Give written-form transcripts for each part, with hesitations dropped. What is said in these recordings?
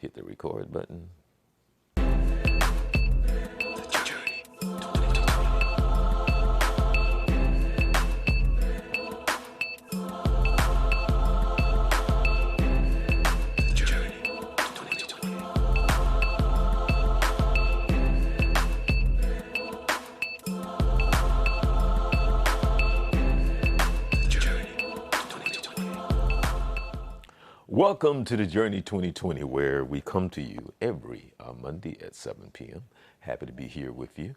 Hit the record button. Welcome to the Journey 2020, where we come to you every Monday at 7 p.m. Happy to be here with you.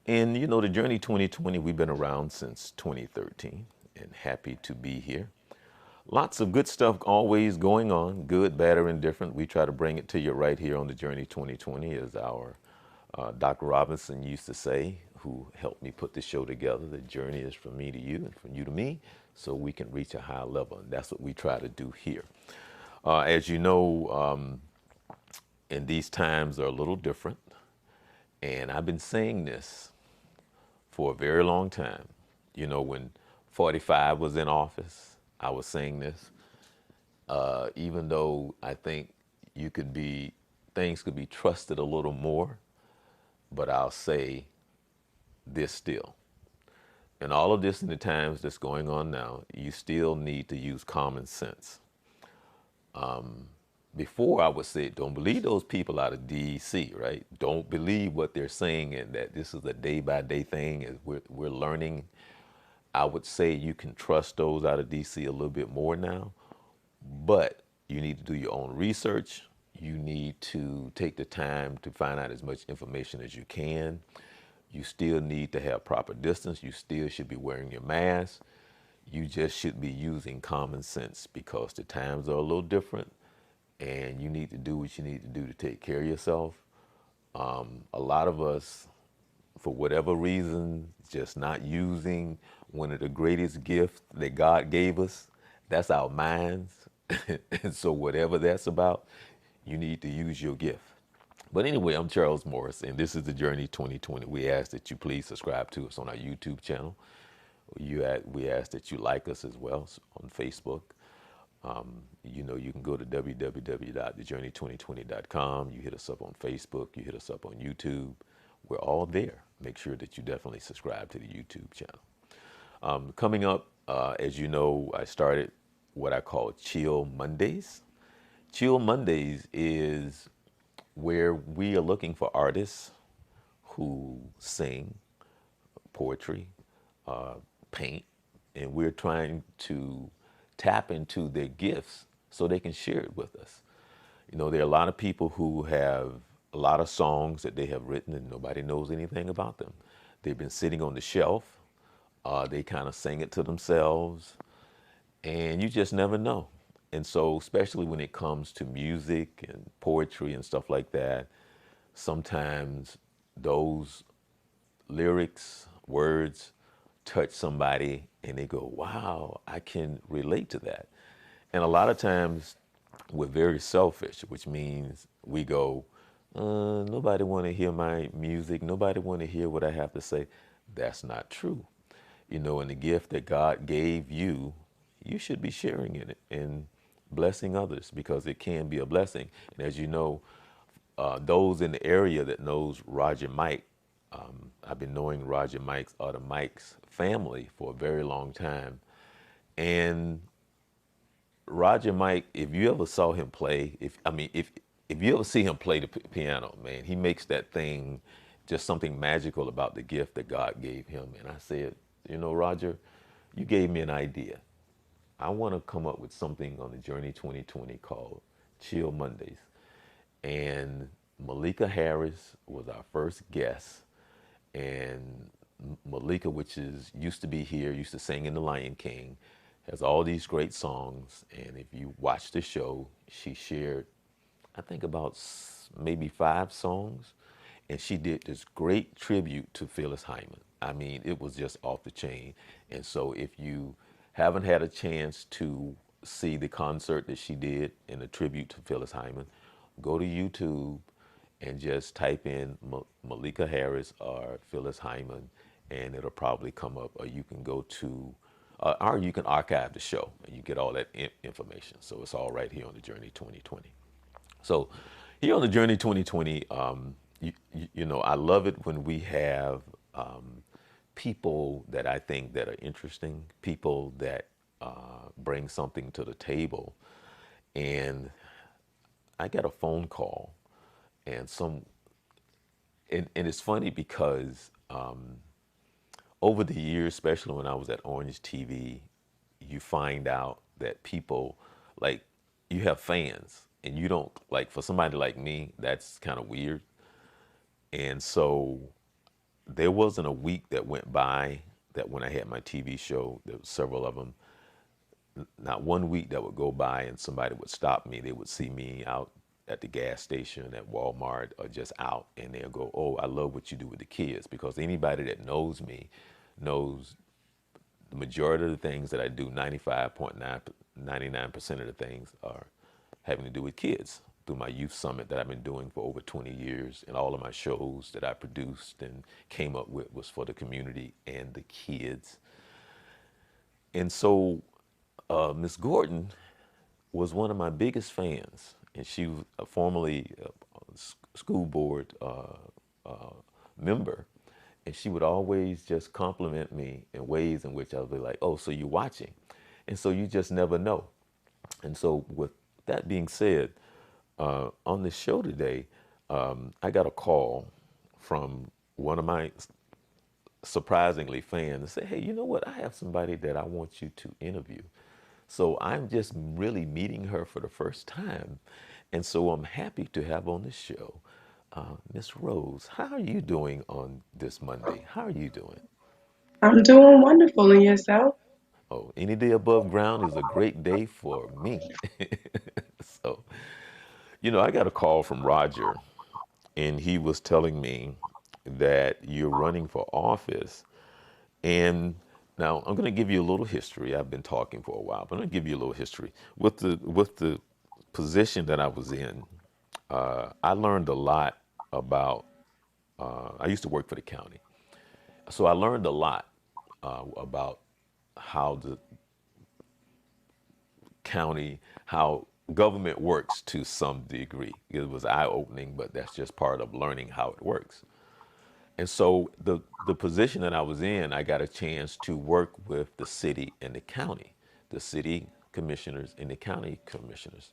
And you know, the Journey 2020, we've been around since 2013 and happy to be here. Lots of good stuff always going on, good, bad, or indifferent. We try to bring it to you right here on the Journey 2020, as our Dr. Robinson used to say, who helped me put this show together. The journey is from me to you and from you to me, so we can reach a higher level. And that's what we try to do here. As you know, and these times are a little different. And I've been saying this for a very long time. You know, when 45 was in office, I was saying this. Even though I think things could be trusted a little more, but I'll say this still. And all of this in the times that's going on now, you still need to use common sense. Before I would say, don't believe those people out of D.C., right? Don't believe what they're saying, and that this is a day-by-day thing as we're learning. I would say you can trust those out of D.C. a little bit more now, but you need to do your own research. You need to take the time to find out as much information as you can. You still need to have proper distance. You still should be wearing your mask. You just should be using common sense, because the times are a little different and you need to do what you need to do to take care of yourself. A lot of us, for whatever reason, just not using one of the greatest gifts that God gave us. That's our minds. And so whatever that's about, you need to use your gift. But anyway, I'm Charles Morris, and this is the Journey 2020. We ask that you please subscribe to us on our YouTube channel. We ask that you like us as well on Facebook. You know, you can go to www.thejourney2020.com. You hit us up on Facebook. You hit us up on YouTube. We're all there. Make sure that you definitely subscribe to the YouTube channel. Coming up, as you know, I started what I call Chill Mondays. Chill Mondays is where we are looking for artists who sing poetry, paint, and we're trying to tap into their gifts so they can share it with us. You know, there are a lot of people who have a lot of songs that they have written and nobody knows anything about them. They've been sitting on the shelf. They kind of sing it to themselves, and you just never know. And so, especially when it comes to music and poetry and stuff like that, sometimes those lyrics, words, touch somebody and they go, wow, I can relate to that. And a lot of times we're very selfish, which means we go, nobody want to hear my music. Nobody want to hear what I have to say. That's not true. You know, and the gift that God gave you, you should be sharing in it and blessing others, because it can be a blessing. And as you know, those in the area that knows Roger Mike, I've been knowing Roger Mike's or the Mike's family for a very long time. And Roger Mike, if you ever saw him play, if you ever see him play the piano, man, he makes that thing just something magical about the gift that God gave him. And I said, you know, Roger, you gave me an idea. I want to come up with something on the Journey 2020 called Chill Mondays. And Malika Harris was our first guest. And Malika, which used to be here, used to sing in The Lion King, has all these great songs. And if you watch the show, she shared, I think, about maybe 5 songs. And she did this great tribute to Phyllis Hyman. I mean, it was just off the chain. And so if you haven't had a chance to see the concert that she did in a tribute to Phyllis Hyman, go to YouTube and just type in Malika Harris or Phyllis Hyman, and it'll probably come up. Or you can go to, or you can archive the show and you get all that information. So it's all right here on the Journey 2020. So here on the Journey 2020, I love it when we have people that I think that are interesting, people that bring something to the table. And I got a phone call, and and it's funny because over the years, especially when I was at Orange TV, you find out that people like you have fans, and you don't like for somebody like me, that's kind of weird. And so there wasn't a week that went by that when I had my TV show, there was several of them, not one week that would go by and somebody would stop me. They would see me out at the gas station, at Walmart, or just out, and they'll go, "Oh, I love what you do with the kids." Because anybody that knows me knows the majority of the things that I do, 99% of the things are having to do with kids through my youth summit that I've been doing for over 20 years. And all of my shows that I produced and came up with was for the community and the kids. And so Miss Gordon was one of my biggest fans, and she was formerly a school board member, and she would always just compliment me in ways in which I would be like, "Oh, so you're watching," and so you just never know. And so, with that being said, on this show today, I got a call from one of my surprisingly fans and say, "Hey, you know what? I have somebody that I want you to interview." So I'm just really meeting her for the first time. And so I'm happy to have on the show Miss Rose. How are you doing on this Monday? How are you doing? I'm doing wonderful in yourself. Oh, any day above ground is a great day for me. So, I got a call from Roger, and he was telling me that you're running for office. And now I'm going to give you a little history. I've been talking for a while, but I'm going to give you a little history. With the position that I was in, I learned a lot about. I used to work for the county, so I learned a lot about how the county, how government works to some degree. It was eye opening, but that's just part of learning how it works. And so the position that I was in, I got a chance to work with the city and the county, the city commissioners and the county commissioners.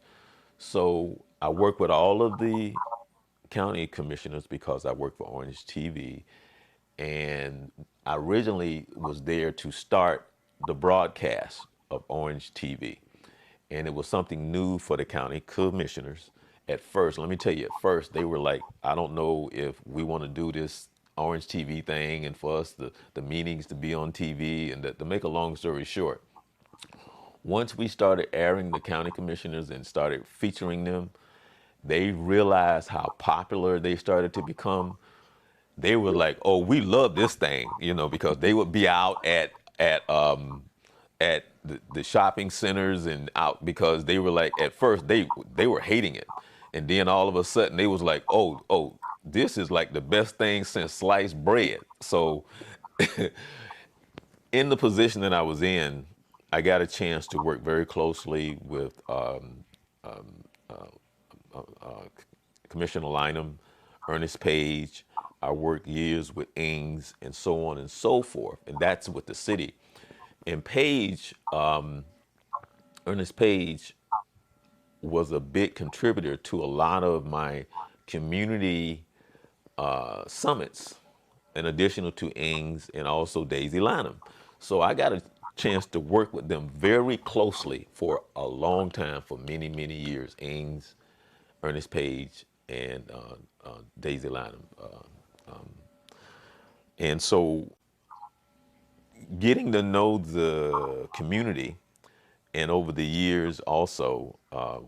So I work with all of the county commissioners because I work for Orange TV, and I originally was there to start the broadcast of Orange TV. And it was something new for the county commissioners. At first, let me tell you, at first they were like, I don't know if we want to do this Orange TV thing and for us the meetings to be on TV. And to make a long story short, once we started airing the county commissioners and started featuring them, they realized how popular they started to become. They were like, "Oh, we love this thing," because they would be out at the shopping centers and out because they were like, at first they were hating it, and then all of a sudden they was like, "Oh, this is like the best thing since sliced bread." So, in the position that I was in, I got a chance to work very closely with Commissioner Lynham, Ernest Page. I worked years with Ings and so on and so forth, and that's with the city. And Ernest Page was a big contributor to a lot of my community summits, in addition to Ings and also Daisy Lanham. So I got a chance to work with them very closely for a long time, for many, many years. Ings, Ernest Page, and Daisy Lanham. And so getting to know the community and over the years also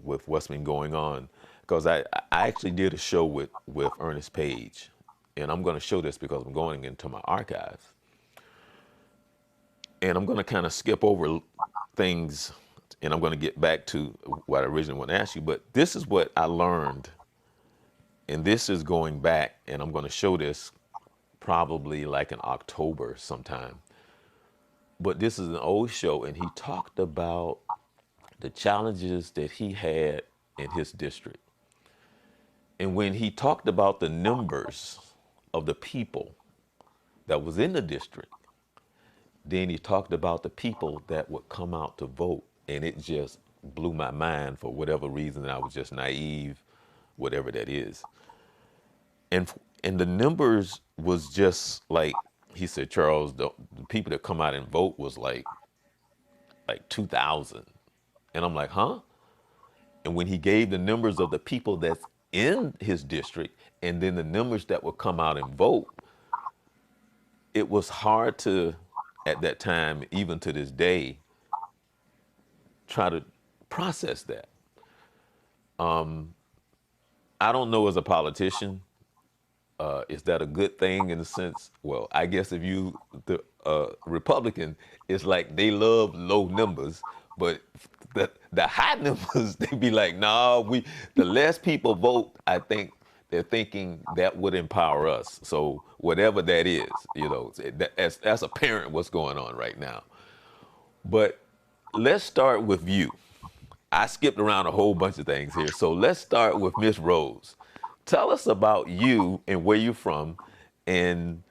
with what's been going on, because I actually did a show with Ernest Page, and I'm going to show this because I'm going into my archives, and I'm going to kind of skip over things, and I'm going to get back to what I originally want to ask you. But this is what I learned, and this is going back, and I'm going to show this probably like in October sometime. But this is an old show, and he talked about the challenges that he had in his district. And when he talked about the numbers of the people that was in the district, then he talked about the people that would come out to vote. And it just blew my mind for whatever reason. I was just naive, whatever that is. And the numbers was just like he said, Charles, the people that come out and vote was like 2,000. And I'm like, huh? And when he gave the numbers of the people that's in his district and then the numbers that would come out and vote, it was hard to, at that time, even to this day, try to process that. I don't know as a politician, is that a good thing in a sense? Well, I guess if you the Republican, it's like they love low numbers, but the high numbers they be like, nah, the less people vote, I think they're thinking that would empower us. So whatever that is, that's apparent what's going on right now. But let's start with you. I skipped around a whole bunch of things here. So let's start with Miss Rose. Tell us about you and where you're from, and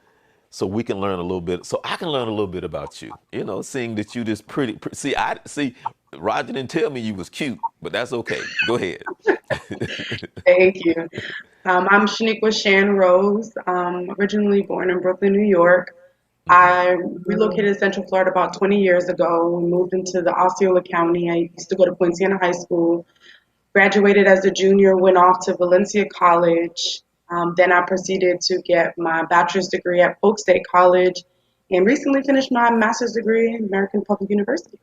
so we can learn a little bit. So I can learn a little bit about you. Seeing that you just see. I see. Roger didn't tell me you was cute, but that's okay. Go ahead. Thank you. I'm Shaniqua Shan Rose, originally born in Brooklyn, New York. I relocated to Central Florida about 20 years ago. We moved into the Osceola County. I used to go to Poinciana High School. Graduated as a junior, went off to Valencia College. Then I proceeded to get my bachelor's degree at Polk State College and recently finished my master's degree in American Public University.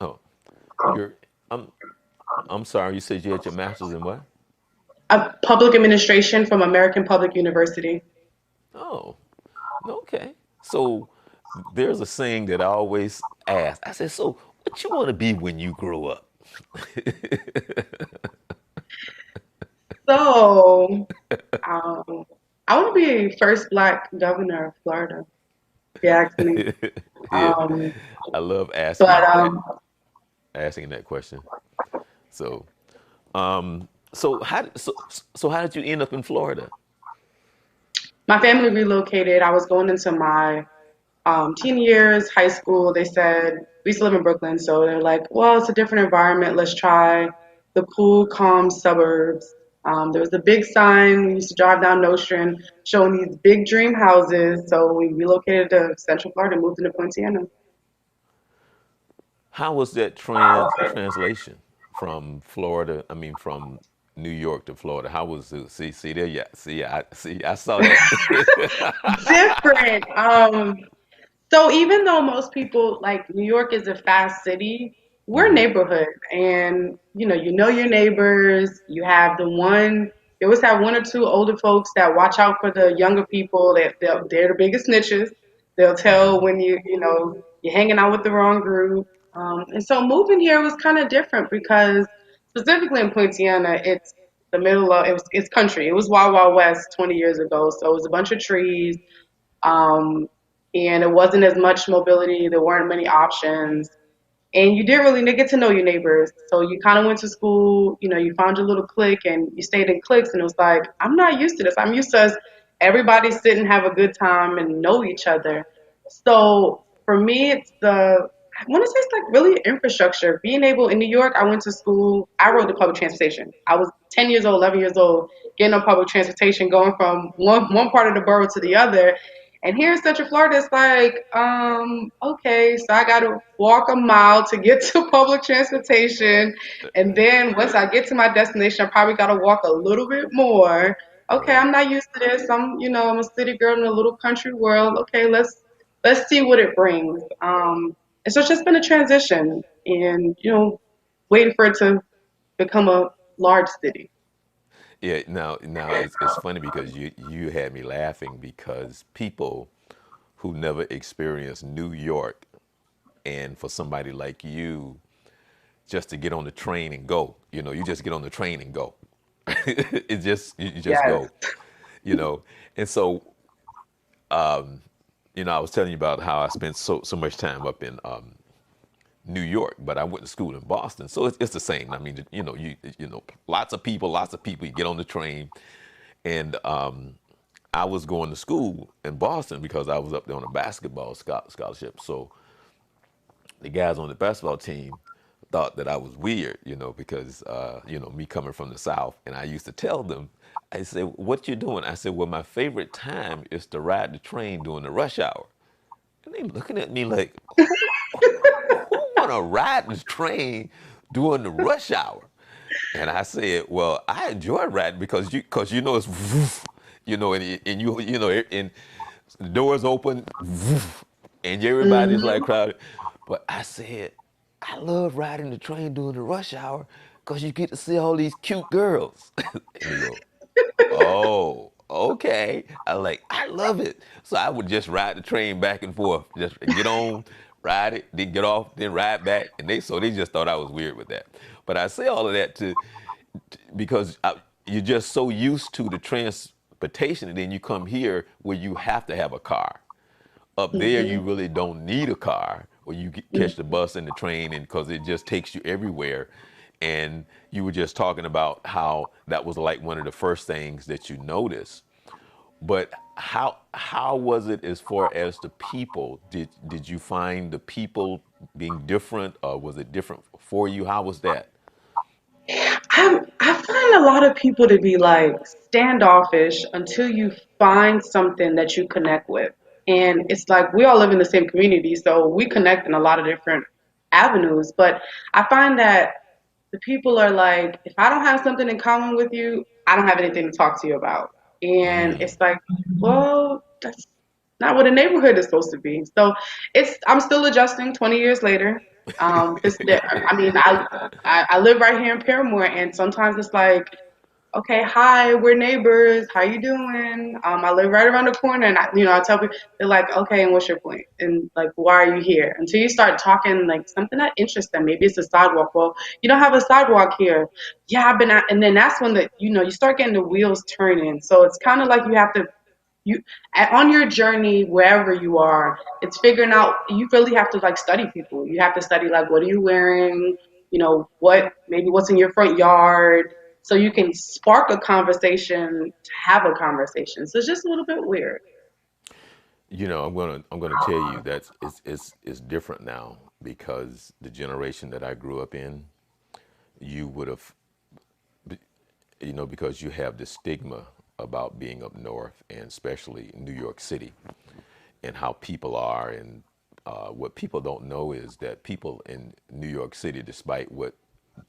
Oh, you're. I'm. I'm sorry. You said you had your master's in what? Public administration from American Public University. Oh, okay. So there's a saying that I always ask. I said, "So what you want to be when you grow up?" So, um, I want to be first black governor of Florida, if you ask me. Yeah, Um, I love but asking that question. So, so how did you end up in Florida? my family relocated. I was going into my teen years, high school. They said we used to live in Brooklyn, so they're like, "Well, it's a different environment. Let's try the cool, calm suburbs." There was a big sign. We used to drive down Nostrand showing these big dream houses. So we relocated to Central Florida, moved into Poinciana. How was that translation from Florida? I mean, from New York to Florida. How was it? See there? Yeah. See. I saw that. Different. So even though most people like New York is a fast city, we're a Hmm. neighborhood, and you know your neighbors. You have the one. You always have one or two older folks that watch out for the younger people. They're the biggest snitches. They'll tell when you're hanging out with the wrong group. And so moving here was kind of different because specifically in Poinciana, it's the middle of it's country. It was Wild Wild West 20 years ago, so it was a bunch of trees, um, and it wasn't as much mobility. There weren't many options, and you didn't really get to know your neighbors. So you kind of went to school, you found your little clique, and you stayed in cliques. And it was like, I'm not used to this. I'm used to us everybody sit and have a good time and know each other. So for me, I want to say it's like really infrastructure. Being able in New York, I went to school. I rode the public transportation. I was 10 years old, 11 years old, getting on public transportation, going from one part of the borough to the other. And here in Central Florida, it's like, okay, so I got to walk a mile to get to public transportation. And then once I get to my destination, I probably got to walk a little bit more. Okay, Right. I'm not used to this. I'm a city girl in a little country world. Okay, let's see what it brings. And so it's just been a transition and, waiting for it to become a large city. Yeah. Now it's funny because you had me laughing because people who never experienced New York, and for somebody like you just to get on the train and go. You just get on the train and go. You just Yes. go. You know, and so I was telling you about how I spent so much time up in New York, but I went to school in Boston, so it's the same. I mean, lots of people. You get on the train, and I was going to school in Boston because I was up there on a basketball scholarship. So the guys on the basketball team thought that I was weird, because me coming from the South, and I used to tell them, I said, "What you doing?" I said, "Well, my favorite time is to ride the train during the rush hour." And they looking at me like, who want to ride this train during the rush hour? And I said, well, I enjoy riding because it's woof, and the doors open, woof, and everybody's like Mhm. crowded. But I said, I love riding the train during the rush hour because you get to see all these cute girls. And they go, oh, okay. I love it. So I would just ride the train back and forth. Just get on, ride it, then get off, then ride back. And they just thought I was weird with that. But I say all of that because you're just so used to the transportation, and then you come here where you have to have a car. Up there, you Mhm. really don't need a car, or you catch the bus and the train, and because it just takes you everywhere. And you were just talking about how that was like one of the first things that you noticed. But how was it as far as the people? Did you find the people being different, or was it different for you? How was that? I find a lot of people to be like standoffish until you find something that you connect with. And it's like we all live in the same community, so we connect in a lot of different avenues. But I find that the people are like, if I don't have something in common with you, I don't have anything to talk to you about. And Mm. it's like, well, that's not what a neighborhood is supposed to be. So I'm still adjusting 20 years later. I mean, I live right here in Paramore, and sometimes it's like, okay, hi, we're neighbors. How you doing? I live right around the corner, and I tell people, they're like, okay, and what's your point? And like, why are you here? Until you start talking like something that interests them. Maybe it's a sidewalk. Well, you don't have a sidewalk here. Yeah, I've been out, and then that's when you start getting the wheels turning. So it's kind of like you have to you on your journey wherever you are, it's figuring out, you really have to like study people. You have to study like, what are you wearing, what's in your front yard, so you can spark a conversation to have a conversation. So it's just a little bit weird. I'm gonna tell you that it's different now because the generation that I grew up in, you would have, because you have this stigma about being up north, and especially New York City, and how people are. And what people don't know is that people in New York City, despite what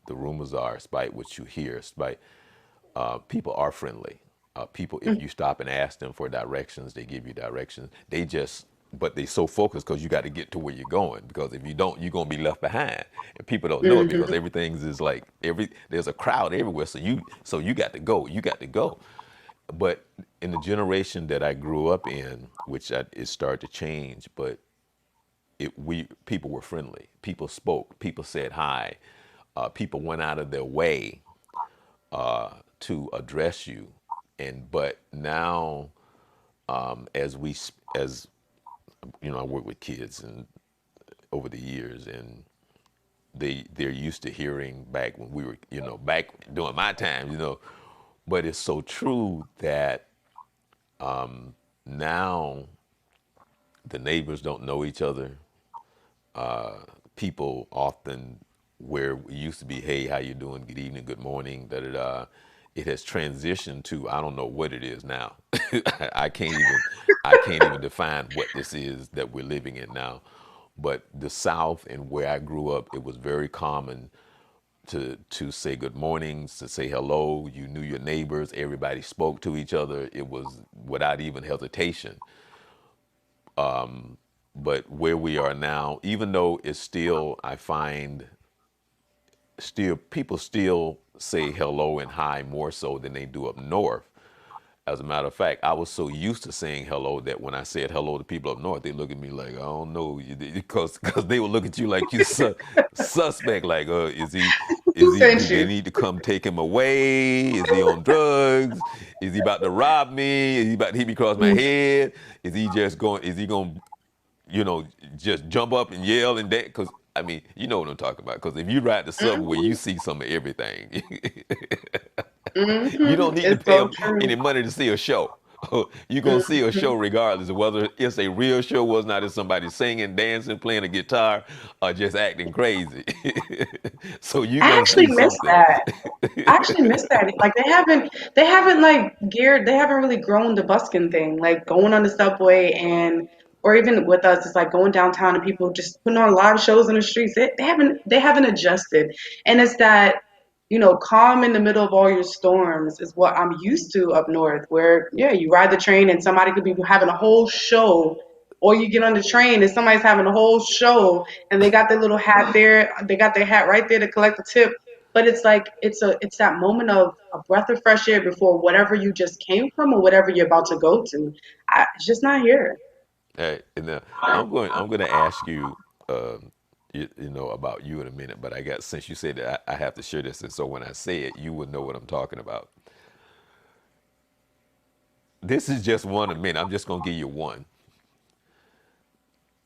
the rumors are, despite what you hear, despite people are friendly. People, if you stop and ask them for directions, they give you directions. But they so focused because you got to get to where you're going. Because if you don't, you're gonna be left behind, and people don't know it because Hmm. everything's is like there's a crowd everywhere. So you got to go. You got to go. But in the generation that I grew up in, it started to change, but we people were friendly. People spoke. People said hi. People went out of their way to address you. And but now, as we as I work with kids and over the years, and they're used to hearing back when we were, back during my time, but it's so true that now the neighbors don't know each other. People often, where it used to be, hey, how you doing, good evening, good morning, da da da, it has transitioned to, I don't know what it is now. I can't even I can't even define what this is that we're living in now. But the South and where I grew up, it was very common to say good mornings, to say hello. You knew your neighbors. Everybody spoke to each other. It was without even hesitation. But where we are now, even though it's still, I find, still people still say hello and hi more so than they do up north. As a matter of fact, I was so used to saying hello that when I said hello to people up north, they look at me like, I don't know, because they would look at you like you suspect, like, Who do sent they you? need to come take him away? Is he on drugs? Is he about to rob me? Is he about to hit me across my head? Is he going, just jump up and yell and that? Because I mean, you know what I'm talking about. Because if you ride the subway, you Hmm. see some of everything. You Hmm. don't need to It's pay so them true. any money to see a show. You're going to see a Hmm. show regardless of whether it's a real show, whether or not it's somebody singing, dancing, playing a guitar, or just acting crazy. So you're I going to actually see miss something. that. I actually miss that. Like they haven't like geared, they haven't really grown the busking thing. Like going on the subway and or even with us, it's like going downtown and people just putting on live shows in the streets. They haven't adjusted. And it's that, calm in the middle of all your storms is what I'm used to up north, where yeah, you ride the train and somebody could be having a whole show. Or you get on the train and somebody's having a whole show and they got their little hat there, they got their hat right there to collect the tip, but it's like it's that moment of a breath of fresh air before whatever you just came from or whatever you're about to go to. It's just not here. And I'm going to ask you, about you in a minute. But I got since you said that I have to share this, and so when I say it, you will know what I'm talking about. This is just one a minute. I'm just going to give you one.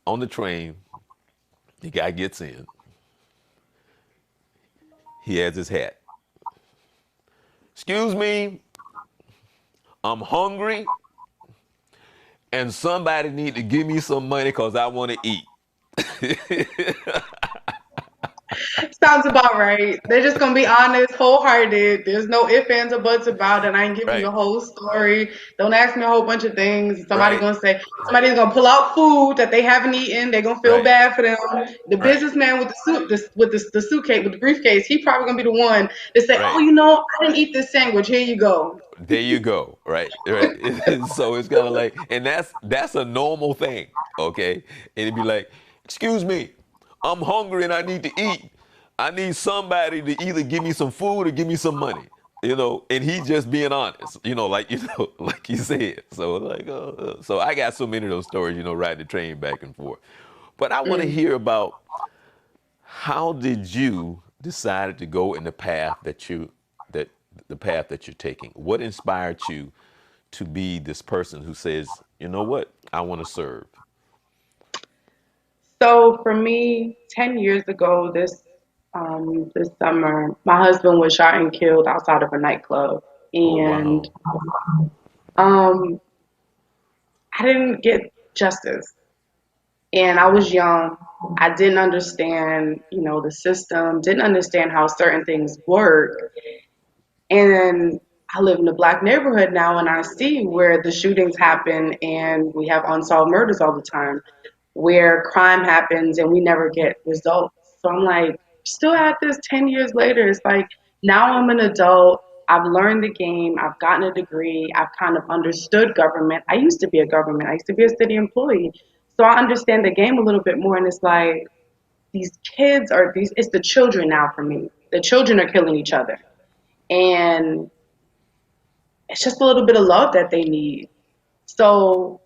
On the train, the guy gets in. He has his hat. Excuse me, I'm hungry, and somebody need to give me some money because I want to eat. Sounds about right. They're just gonna be honest, wholehearted. There's no ifs, ands, or buts about it. I ain't giving you Right, the whole story. Don't ask me a whole bunch of things. right, Somebody's gonna pull out food that they haven't eaten. They're gonna feel right, bad for them. The right, businessman with the suit, the suitcase, with the briefcase, he probably gonna be the one to say, "Oh, right. I didn't eat this sandwich. Here you go." There you go. Right, right. So it's kind of like, and that's a normal thing, okay? And it'd be like, excuse me, I'm hungry and I need to eat. I need somebody to either give me some food or give me some money. And he just being honest, like like you said. So like, so I got so many of those stories, riding the train back and forth. But I want to Mm. hear about how did you decide to go in that the path that you're taking? What inspired you to be this person who says, you know what, I want to serve? So for me, 10 years ago, this summer, my husband was shot and killed outside of a nightclub, Oh and wow. um, I didn't get justice. And I was young. I didn't understand, the system, didn't understand how certain things work. And I live in a black neighborhood now, and I see where the shootings happen, and we have unsolved murders all the time, where crime happens and we never get results. So I'm like, still at this 10 years later, it's like now I'm an adult. I've learned the game. I've gotten a degree. I've kind of understood government. I used to be a government. I used to be a city employee. So I understand the game a little bit more. And it's like it's the children now for me. The children are killing each other. And it's just a little bit of love that they need. So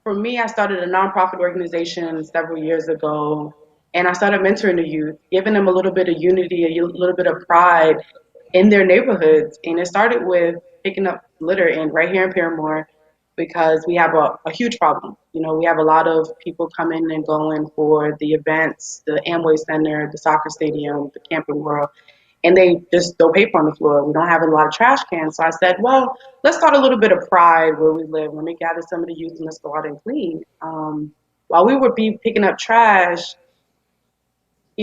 for me, I started a nonprofit organization several years ago, and I started mentoring the youth, giving them a little bit of unity, a little bit of pride in their neighborhoods. And it started with picking up litter in right here in Paramore because we have a huge problem. We have a lot of people coming and going for the events, the Amway Center, the soccer stadium, the Camping World, and they just throw paper on the floor. We don't have a lot of trash cans. So I said, well, let's start a little bit of pride where we live. Let me gather some of the youth and let's go out and clean. While we would be picking up trash,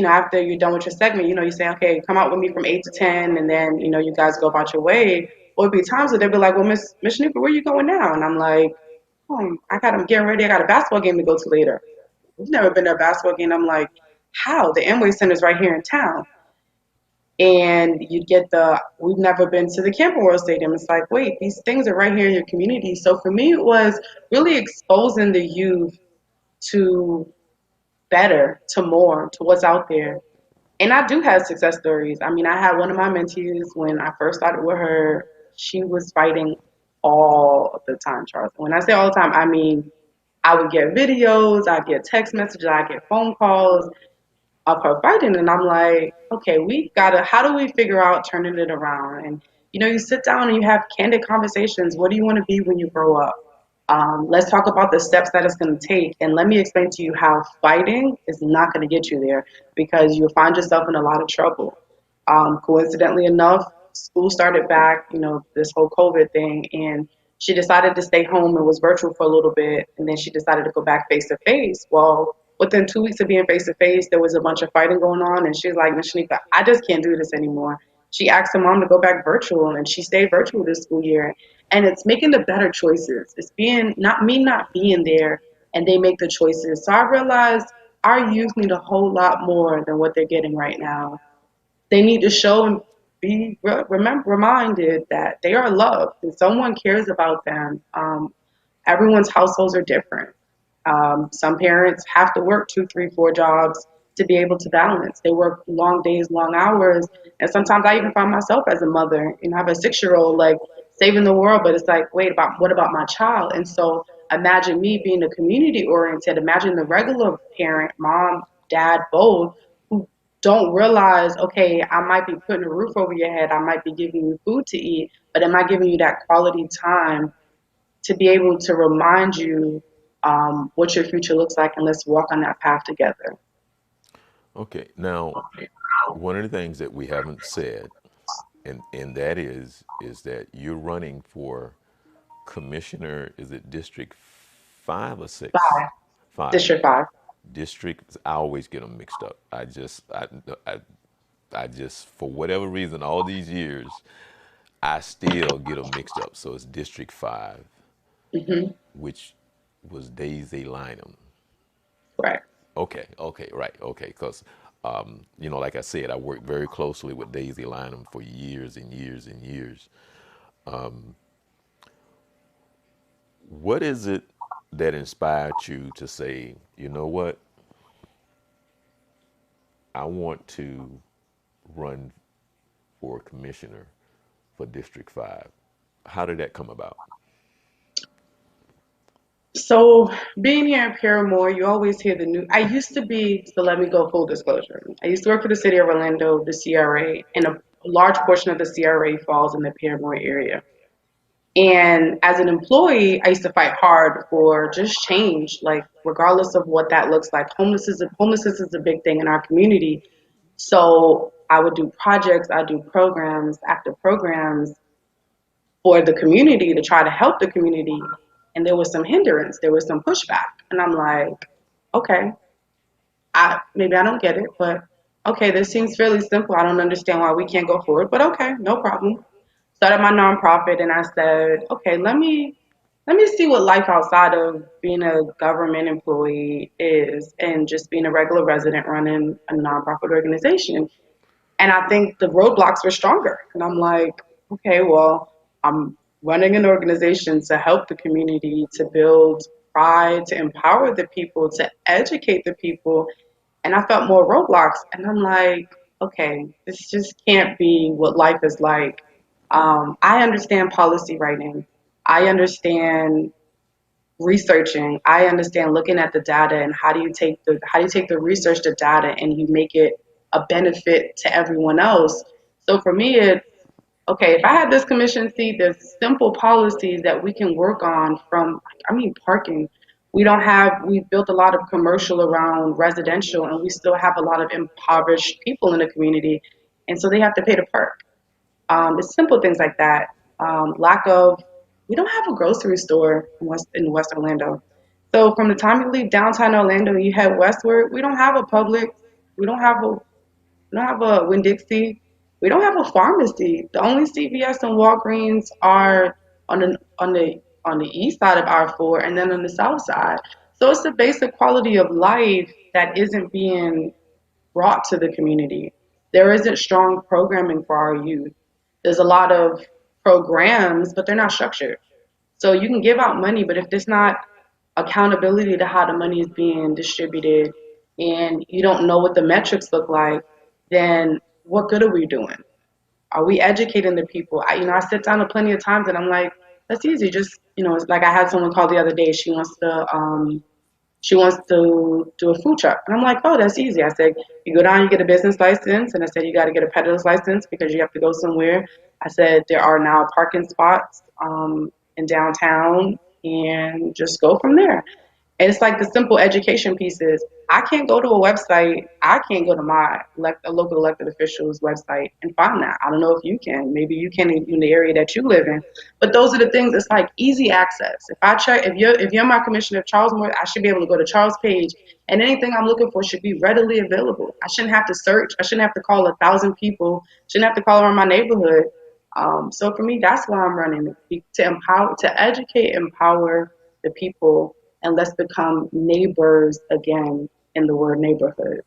after you're done with your segment, you say, okay, come out with me from 8 to 10, and then, you guys go about your way. Or it'd be times where they'd be like, well, Miss Shaniqua, where are you going now? And I'm like, I'm getting ready. I got a basketball game to go to later. We've never been to a basketball game. I'm like, how? The Amway Center's right here in town. And you'd get we've never been to the Camping World Stadium. It's like, wait, these things are right here in your community. So for me, it was really exposing the youth to better, to more, to what's out there. And I do have success stories. I mean, I had one of my mentees when I first started with her, she was fighting all of the time, Charles. When I say all the time, I mean, I would get videos, I'd get text messages, I'd get phone calls of her fighting. And I'm like, okay, how do we figure out turning it around? And, you sit down and you have candid conversations. What do you want to be when you grow up? Let's talk about the steps that it's going to take, and let me explain to you how fighting is not going to get you there because you'll find yourself in a lot of trouble. Coincidentally enough, school started back, this whole COVID thing, and she decided to stay home and was virtual for a little bit, and then she decided to go back face to face. Well, within 2 weeks of being face to face, there was a bunch of fighting going on, and she's like, Miss Shanika, I just can't do this anymore. She asked her mom to go back virtual, and she stayed virtual this school year. And it's making the better choices. It's being not being there, and they make the choices. So I realized our youth need a whole lot more than what they're getting right now. They need to show and be reminded that they are loved and someone cares about them. Everyone's households are different. Some parents have to work two, three, four jobs to be able to balance. They work long days, long hours, and sometimes I even find myself as a mother. I have a 6-year-old like saving the world, but it's like, wait, about what about my child? And so imagine me being a community oriented. Imagine the regular parent, mom, dad, both, who don't realize, okay, I might be putting a roof over your head, I might be giving you food to eat, but am I giving you that quality time to be able to remind you what your future looks like, and let's walk on that path together. Okay. Now, one of the things that we haven't said, and that is that you're running for commissioner. Is it District 5 or 6? Five, 5. District 5. District. I always get them mixed up. I, I just for whatever reason, all these years, I still get them mixed up. So it's District 5, Mm-hmm. which was Daisy Lynham. Right. Okay, okay, right, okay. Because, like I said, I worked very closely with Daisy Lynham for years and years and years. What is it that inspired you to say, you know what, I want to run for commissioner for District 5? How did that come about? So, being here in Paramore, you always hear the new. I used to be, so let me go full disclosure. I used to work for the city of Orlando, the CRA, and a large portion of the CRA falls in the Paramore area. And as an employee, I used to fight hard for just change, like regardless of what that looks like. Homelessness is a big thing in our community. So I would do projects, I do programs after programs for the community to try to help the community. And there was some hindrance, there was some pushback. And I'm like, okay, maybe I don't get it, but okay, this seems fairly simple. I don't understand why we can't go forward, but okay, no problem. Started my nonprofit, and I said, okay, let me see what life outside of being a government employee is, and just being a regular resident running a nonprofit organization. And I think the roadblocks were stronger. And I'm like, okay, well, I'm running an organization to help the community, to build pride, to empower the people, to educate the people. And I felt more roadblocks. And I'm like, okay, this just can't be what life is like. I understand policy writing. I understand researching. I understand looking at the data and how do you take the research the data and you make it a benefit to everyone else. So for me, it's okay. If I had this commission seat, there's simple policies that we can work on. From, I mean, parking. We've built a lot of commercial around residential, and we still have a lot of impoverished people in the community, and so they have to pay to park. It's simple things like that. Lack of, we don't have a grocery store in West Orlando. So from the time you leave downtown Orlando, you head westward. We don't have a Publix. We don't have a we don't have a Winn-Dixie. We don't have a pharmacy. The only CVS and Walgreens are on the east side of R4 and then on the south side. So it's the basic quality of life that isn't being brought to the community. There isn't strong programming for our youth. There's a lot of programs, but they're not structured. So you can give out money, but if there's not accountability to how the money is being distributed and you don't know what the metrics look like, then what good are we doing? Are we educating the people? I sit down plenty of times and I'm like, that's easy. Just, it's like I had someone call the other day. She wants to do a food truck. And I'm like, oh, that's easy. I said, you go down, you get a business license. And I said, you got to get a peddler's license because you have to go somewhere. I said, there are now parking spots in downtown. and just go from there. And it's like the simple education pieces. I can't go to a website. I can't go to my a local elected official's website and find that. I don't know if you can. Maybe you can in the area that you live in. But those are the things. It's like easy access. If I check, if you're my commissioner of Charles Moore, I should be able to go to Charles page, and anything I'm looking for should be readily available. I shouldn't have to search. I shouldn't have to call 1,000 people. Shouldn't have to call around my neighborhood. So for me, that's why I'm running to empower, to educate, empower the people, and let's become neighbors again in the word neighborhood.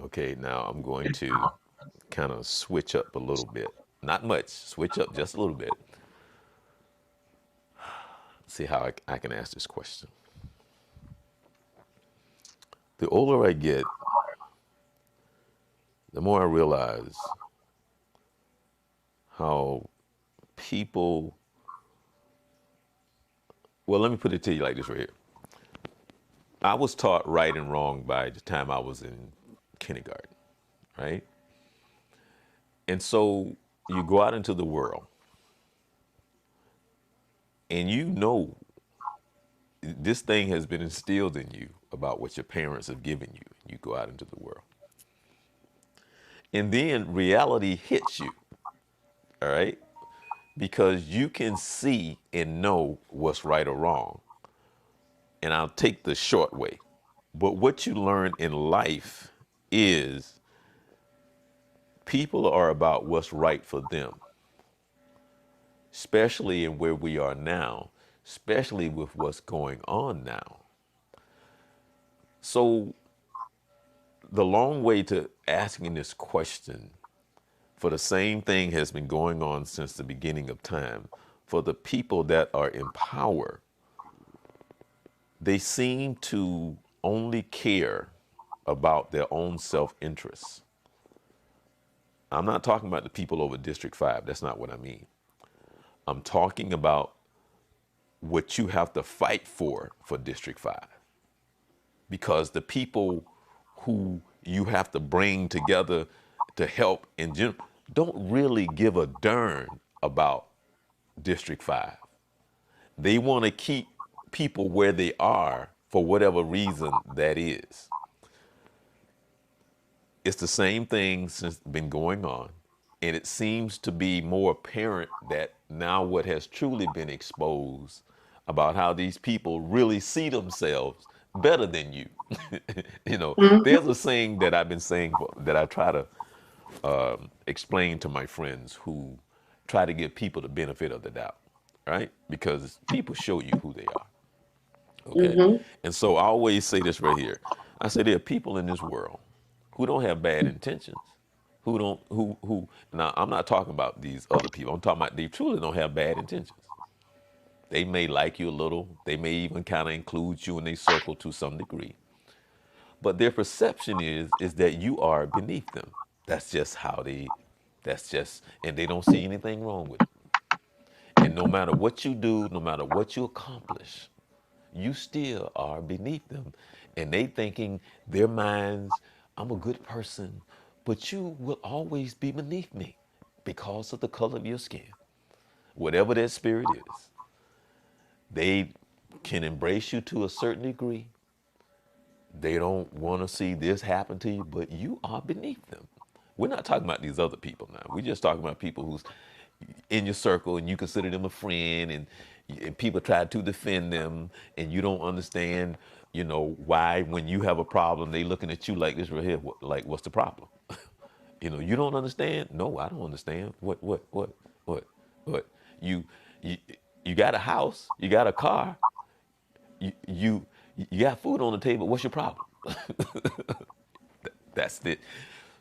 Okay, now I'm going to kind of switch up a little bit. Not much, switch up just a little bit. See how I can ask this question. The older I get, the more I realize how people, well, let me put it to you like this right here. I was taught right and wrong by the time I was in kindergarten, right? And so you go out into the world and you know this thing has been instilled in you about what your parents have given you. You go out into the world. And then reality hits you, all right? Because you can see and know what's right or wrong. And I'll take the short way. But what you learn in life is people are about what's right for them, especially in where we are now, especially with what's going on now. So, the long way to asking this question, for the same thing has been going on since the beginning of time. For the people that are in power, they seem to only care about their own self interest. I'm not talking about the people over District 5. That's not what I mean. I'm talking about what you have to fight for District 5. Because the people who you have to bring together to help in general don't really give a darn about District 5. They want to keep people where they are for whatever reason that is. It's the same thing since been going on. And it seems to be more apparent that now what has truly been exposed about how these people really see themselves better than you. There's Mm-hmm. a saying that I've been saying that I try to explain to my friends who try to give people the benefit of the doubt, right? Because people show you who they are, okay? Mm-hmm. And so I always say this right here. I say there are people in this world who don't have bad intentions, who don't who now I'm not talking about these other people. I'm talking about they truly don't have bad intentions. They may like you a little, they may even kind of include you in their circle to some degree. But their perception is that you are beneath them. That's just how they that's just and they don't see anything wrong with it. And no matter what you do, no matter what you accomplish, you still are beneath them. And they thinking their minds, I'm a good person, but you will always be beneath me because of the color of your skin. Whatever that spirit is, they can embrace you to a certain degree. They don't want to see this happen to you, but you are beneath them. We're not talking about these other people now. We're just talking about people who's in your circle and you consider them a friend, and people try to defend them, and you don't understand, why when you have a problem, they looking at you like this right here, like what's the problem? You don't understand? No, I don't understand. What? You, you, you got a house, you got a car, you, you, you got food on the table. What's your problem? That's it.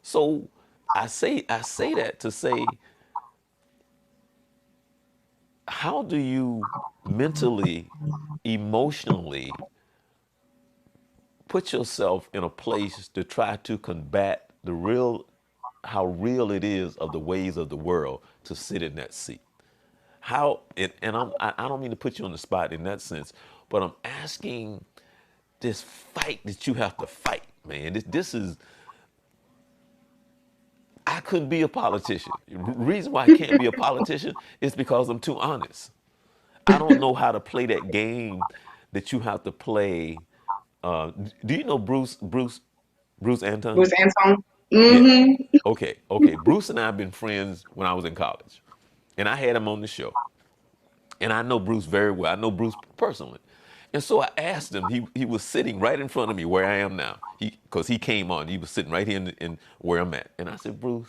So I say that to say, how do you mentally, emotionally put yourself in a place to try to combat the real, how real it is of the ways of the world to sit in that seat? How and I don't mean to put you on the spot in that sense, but I'm asking this fight that you have to fight, man. This is I couldn't be a politician. The reason why I can't be a politician is because I'm too honest. I don't know how to play that game that you have to play. Do you know Bruce Anton? Bruce Anton. Yeah. Mm-hmm. Okay. Bruce and I have been friends when I was in college, and I had him on the show, and I know Bruce very well. I know Bruce personally, and so I asked him. He was sitting right in front of me where I am now. Because he came on. He was sitting right here in where I'm at, and I said, Bruce,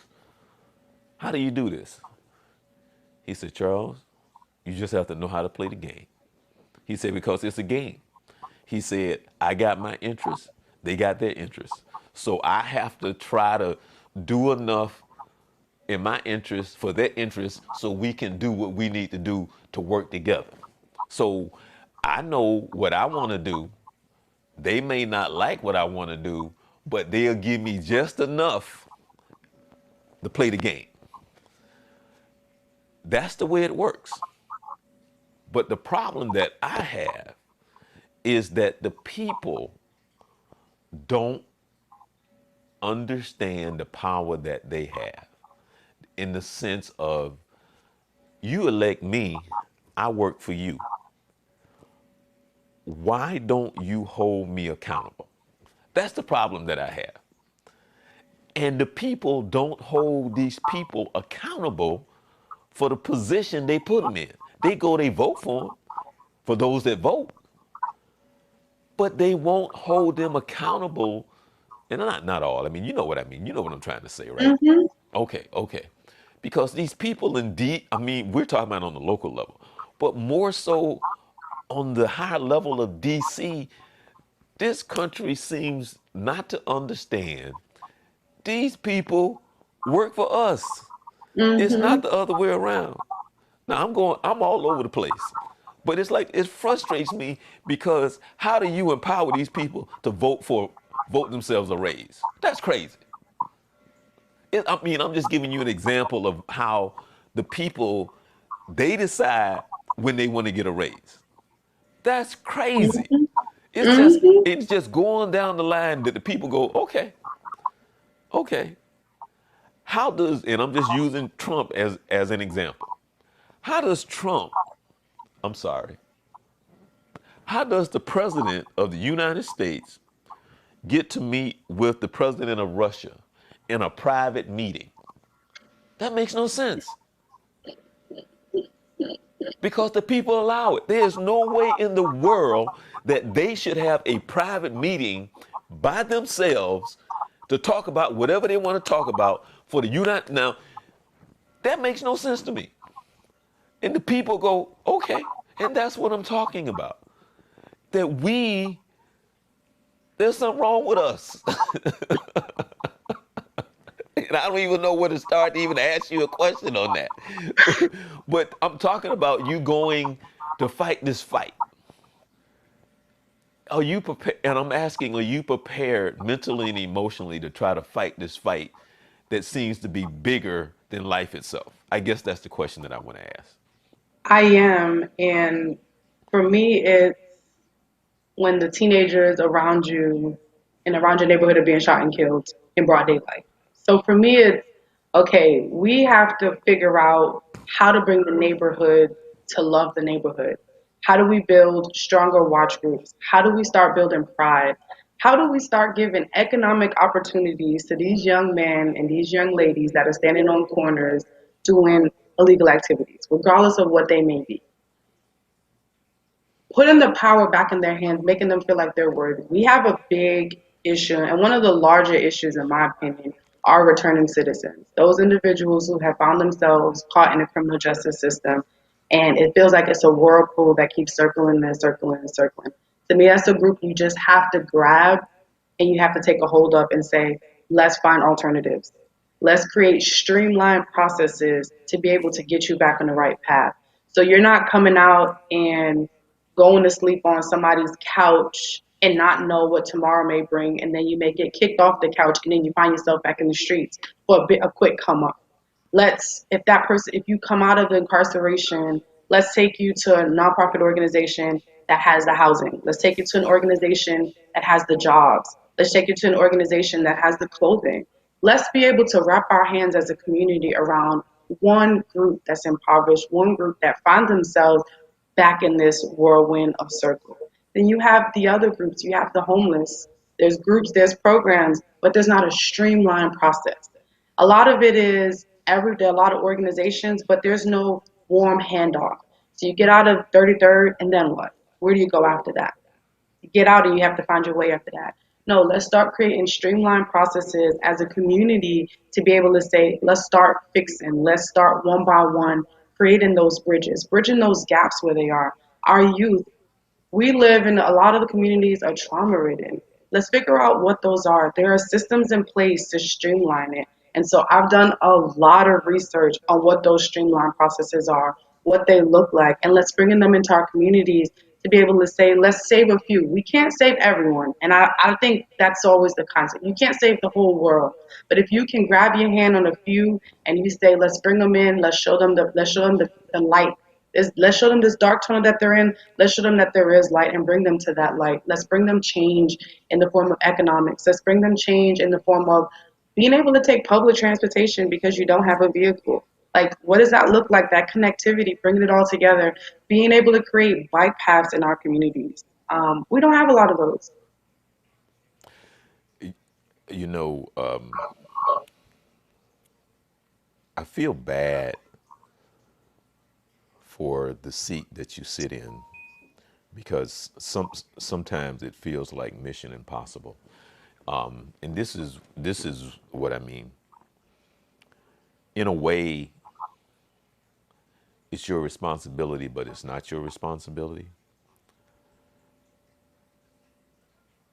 how do you do this? He said, Charles, you just have to know how to play the game. He said, because it's a game. He said, I got my interests, they got their interests. So I have to try to do enough in my interest for their interest so we can do what we need to do to work together. So I know what I want to do. They may not like what I want to do, but they'll give me just enough to play the game. That's the way it works. But the problem that I have is that the people don't understand the power that they have in the sense of you elect me, I work for you. Why don't you hold me accountable? That's the problem that I have. And the people don't hold these people accountable for the position they put them in. They vote for them, for those that vote, but they won't hold them accountable. And not all. I mean, you know what I mean. You know what I'm trying to say, right? Mm-hmm. Okay. Because these people indeed, I mean, we're talking about on the local level, but more so on the higher level of DC, this country seems not to understand these people work for us. It's not Mm-hmm. the other way around. Now I'm all over the place. But it's like it frustrates me because how do you empower these people to vote themselves a raise? That's crazy. I mean, I'm just giving you an example of how the people they decide when they want to get a raise. That's crazy. Mm-hmm. It's just going down the line that the people go, okay. How does and I'm just using Trump as an example. How does Trump, I'm sorry, how does the president of the United States get to meet with the president of Russia in a private meeting? That makes no sense because the people allow it. There's no way in the world that they should have a private meeting by themselves to talk about whatever they want to talk about for the United. Now, that makes no sense to me. And the people go, okay. And that's what I'm talking about. That there's something wrong with us. And I don't even know where to start to even ask you a question on that. But I'm talking about you going to fight this fight. Are you prepared? And I'm asking, are you prepared mentally and emotionally to try to fight this fight that seems to be bigger than life itself? I guess that's the question that I want to ask. I am, and for me, it's when the teenagers around you and around your neighborhood are being shot and killed in broad daylight. So for me, it's okay, we have to figure out how to bring the neighborhood to love the neighborhood. How do we build stronger watch groups? How do we start building pride? How do we start giving economic opportunities to these young men and these young ladies that are standing on corners doing illegal activities, regardless of what they may be? Putting the power back in their hands, making them feel like they're worthy. We have a big issue, and one of the larger issues, in my opinion, are returning citizens. Those individuals who have found themselves caught in the criminal justice system, and it feels like it's a whirlpool that keeps circling and circling and circling. To me, that's a group you just have to grab and you have to take a hold of and say, let's find alternatives. Let's create streamlined processes to be able to get you back on the right path. So you're not coming out and going to sleep on somebody's couch and not know what tomorrow may bring, and then you may get kicked off the couch, and then you find yourself back in the streets for a quick come up. Let's, if that person, if you come out of the incarceration, let's take you to a nonprofit organization that has the housing. Let's take you to an organization that has the jobs. Let's take you to an organization that has the clothing. Let's be able to wrap our hands as a community around one group that's impoverished, one group that find themselves back in this whirlwind of circle. Then you have the other groups. You have the homeless. There's groups, there's programs, but there's not a streamlined process. A lot of it is every day, a lot of organizations, but there's no warm handoff. So you get out of 33rd, and then what? Where do you go after that? You get out and you have to find your way after that. No, let's start creating streamlined processes as a community to be able to say, let's start fixing, let's start one by one, creating those bridges, bridging those gaps where they are. Our youth, we live in a lot of the communities are trauma ridden. Let's figure out what those are. There are systems in place to streamline it. And so I've done a lot of research on what those streamlined processes are, what they look like, and let's bring them into our communities to be able to say, let's save a few. We can't save everyone. And I think that's always the concept. You can't save the whole world. But if you can grab your hand on a few and you say, let's bring them in, let's show them the light. Let's show them this dark tunnel that they're in. Let's show them that there is light and bring them to that light. Let's bring them change in the form of economics. Let's bring them change in the form of being able to take public transportation because you don't have a vehicle. Like, what does that look like? That connectivity, bringing it all together, being able to create bike paths in our communities. We don't have a lot of those. You know, I feel bad for the seat that you sit in because sometimes it feels like mission impossible. And this is what I mean. In a way, it's your responsibility, but it's not your responsibility.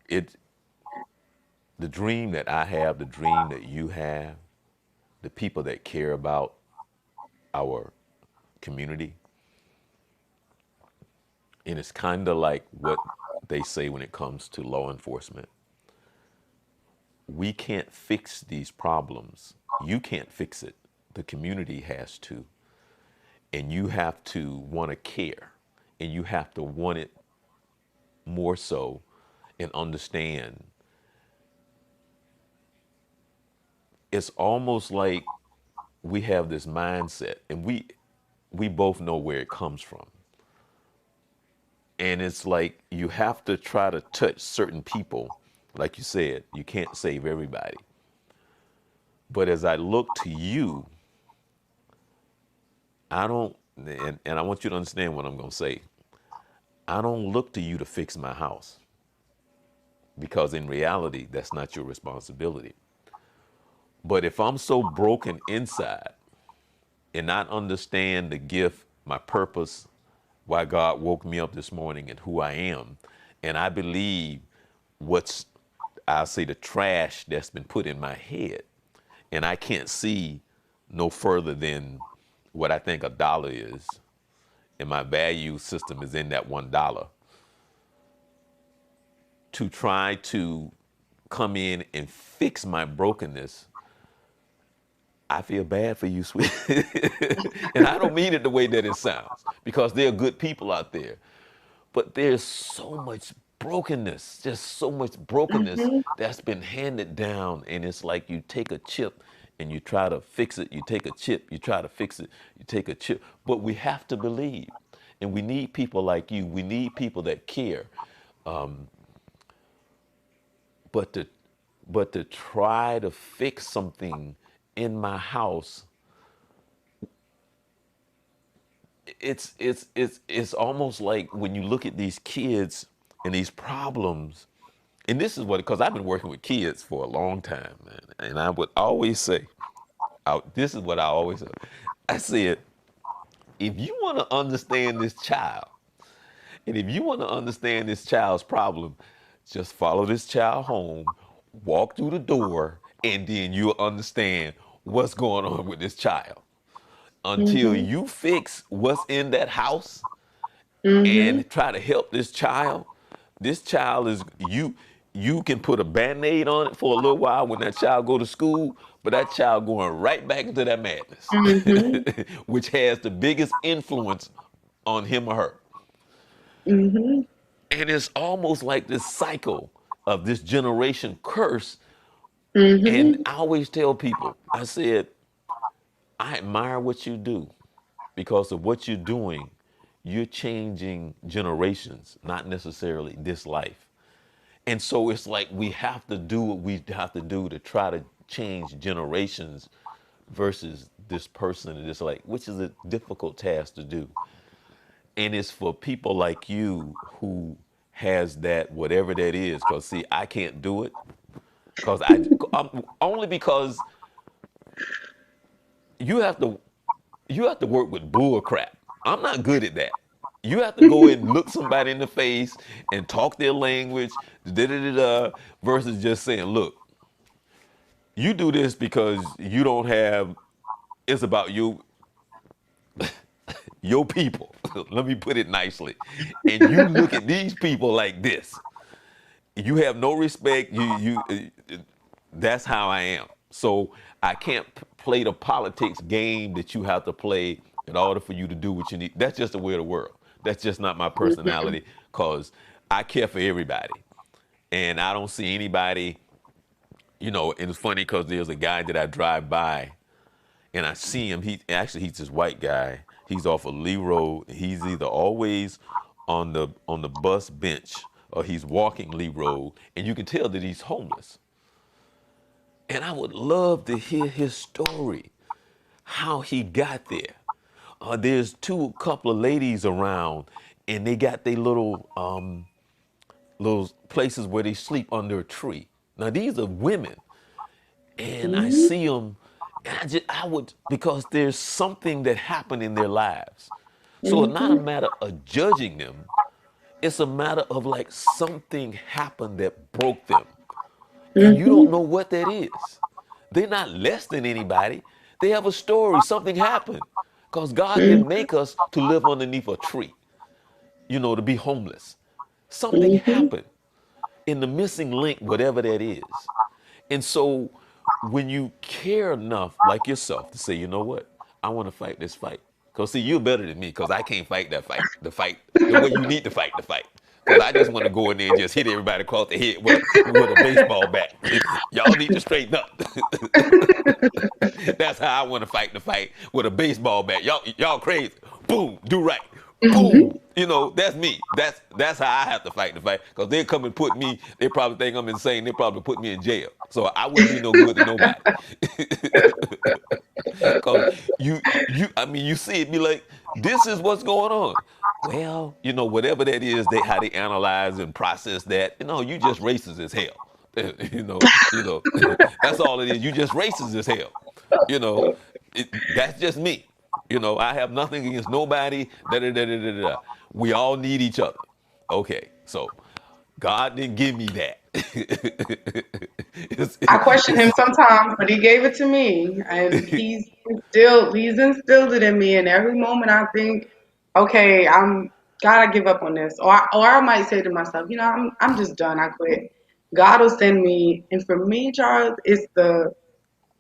It the dream that I have, the dream that you have, the people that care about our community, and it's kind of like what they say when it comes to law enforcement. We can't fix these problems. You can't fix it. The community has to. And you have to want to care. And you have to want it more so and understand. It's almost like we have this mindset and we both know where it comes from. And it's like you have to try to touch certain people. Like you said, you can't save everybody. But as I look to you, I don't, and I want you to understand what I'm going to say. I don't look to you to fix my house because in reality, that's not your responsibility. But if I'm so broken inside and not understand the gift, my purpose, why God woke me up this morning and who I am, and I believe what's, I'll say, the trash that's been put in my head, and I can't see no further than what I think a dollar is, and my value system is in that $1, to try to come in and fix my brokenness, I feel bad for you, sweet. And I don't mean it the way that it sounds, because there are good people out there. But there's so much brokenness, just so much brokenness Hmm. that's been handed down. And it's like you take a chip and you try to fix it. You take a chip, you try to fix it, you take a chip. But we have to believe. And we need people like you. We need people that care. But to try to fix something in my house, it's almost like when you look at these kids and these problems, and this is what, because I've been working with kids for a long time, man, and I would always say, this is what I always say. I said, if you want to understand this child, and if you want to understand this child's problem, just follow this child home, walk through the door, and then you'll understand what's going on with this child. Until Hmm. you fix what's in that house Hmm. and try to help this child is you can put a band-aid on it for a little while when that child go to school, but that child going right back into that madness, Hmm. which has the biggest influence on him or her. Hmm. And it's almost like this cycle of this generation curse. And Hmm. I always tell people, I said, I admire what you do because of what you're doing. you're changing generations, not necessarily this life. And so it's like we have to do what we have to do to try to change generations versus this person and this, like, which is a difficult task to do. And it's for people like you who has that, whatever that is. Because see, I can't do it because only because you have to you have to work with bull crap. I'm not good at that. You have to go and look somebody in the face and talk their language, da da da da, versus just saying, "Look, you do this because you don't have. It's about your people." Let me put it nicely. And you look at these people like this. You have no respect. That's how I am. So I can't play the politics game that you have to play in order for you to do what you need. That's just the way of the world. That's just not my Mhm. personality because I care for everybody. And I don't see anybody, and it's funny because there's a guy that I drive by and I see him. He's this white guy. He's off of Lee Road. He's either always on the bus bench or he's walking Lee Road, and you can tell that he's homeless. And I would love to hear his story, how he got there. There's couple of ladies around, and they got their little places where they sleep under a tree. Now these are women, and I Mhm. see them, and I would, because there's something that happened in their lives. So it's not a Mhm. matter of judging them. It's a matter of like something happened that broke them. And you don't Mhm. know what that is. They're not less than anybody. They have a story. Something happened. Because God didn't Mhm. make us to live underneath a tree, to be homeless. Something Mhm. happened in the missing link, whatever that is. And so when you care enough, like yourself, to say, you know what, I want to fight this fight. Because see, you're better than me because I can't fight that fight, the way you need to fight the fight. Because I just want to go in there and just hit everybody across the head with a baseball bat. Y'all need to straighten up. That's how I want to fight the fight with a baseball bat. Y'all crazy. Boom, do right. Mhm. Boom. That's me. That's how I have to fight the fight. Because they come and put me, they probably think I'm insane. They probably put me in jail. So I wouldn't be no good to nobody. Because I mean, you see it, be like, this is what's going on. Well, whatever that is, how they analyze and process that, you just racist as hell. That's all it is. You just racist as hell. You know, that's just me. I have nothing against nobody. Da, da, da, da, da, da. We all need each other. Okay, so God didn't give me that. it's, I question him it's, sometimes, but he gave it to me, and he's instilled it in me. And every moment I think, okay, I'm gotta give up on this, or I might say to myself, I'm just done. I quit. God will send me, and for me, Charles, it's the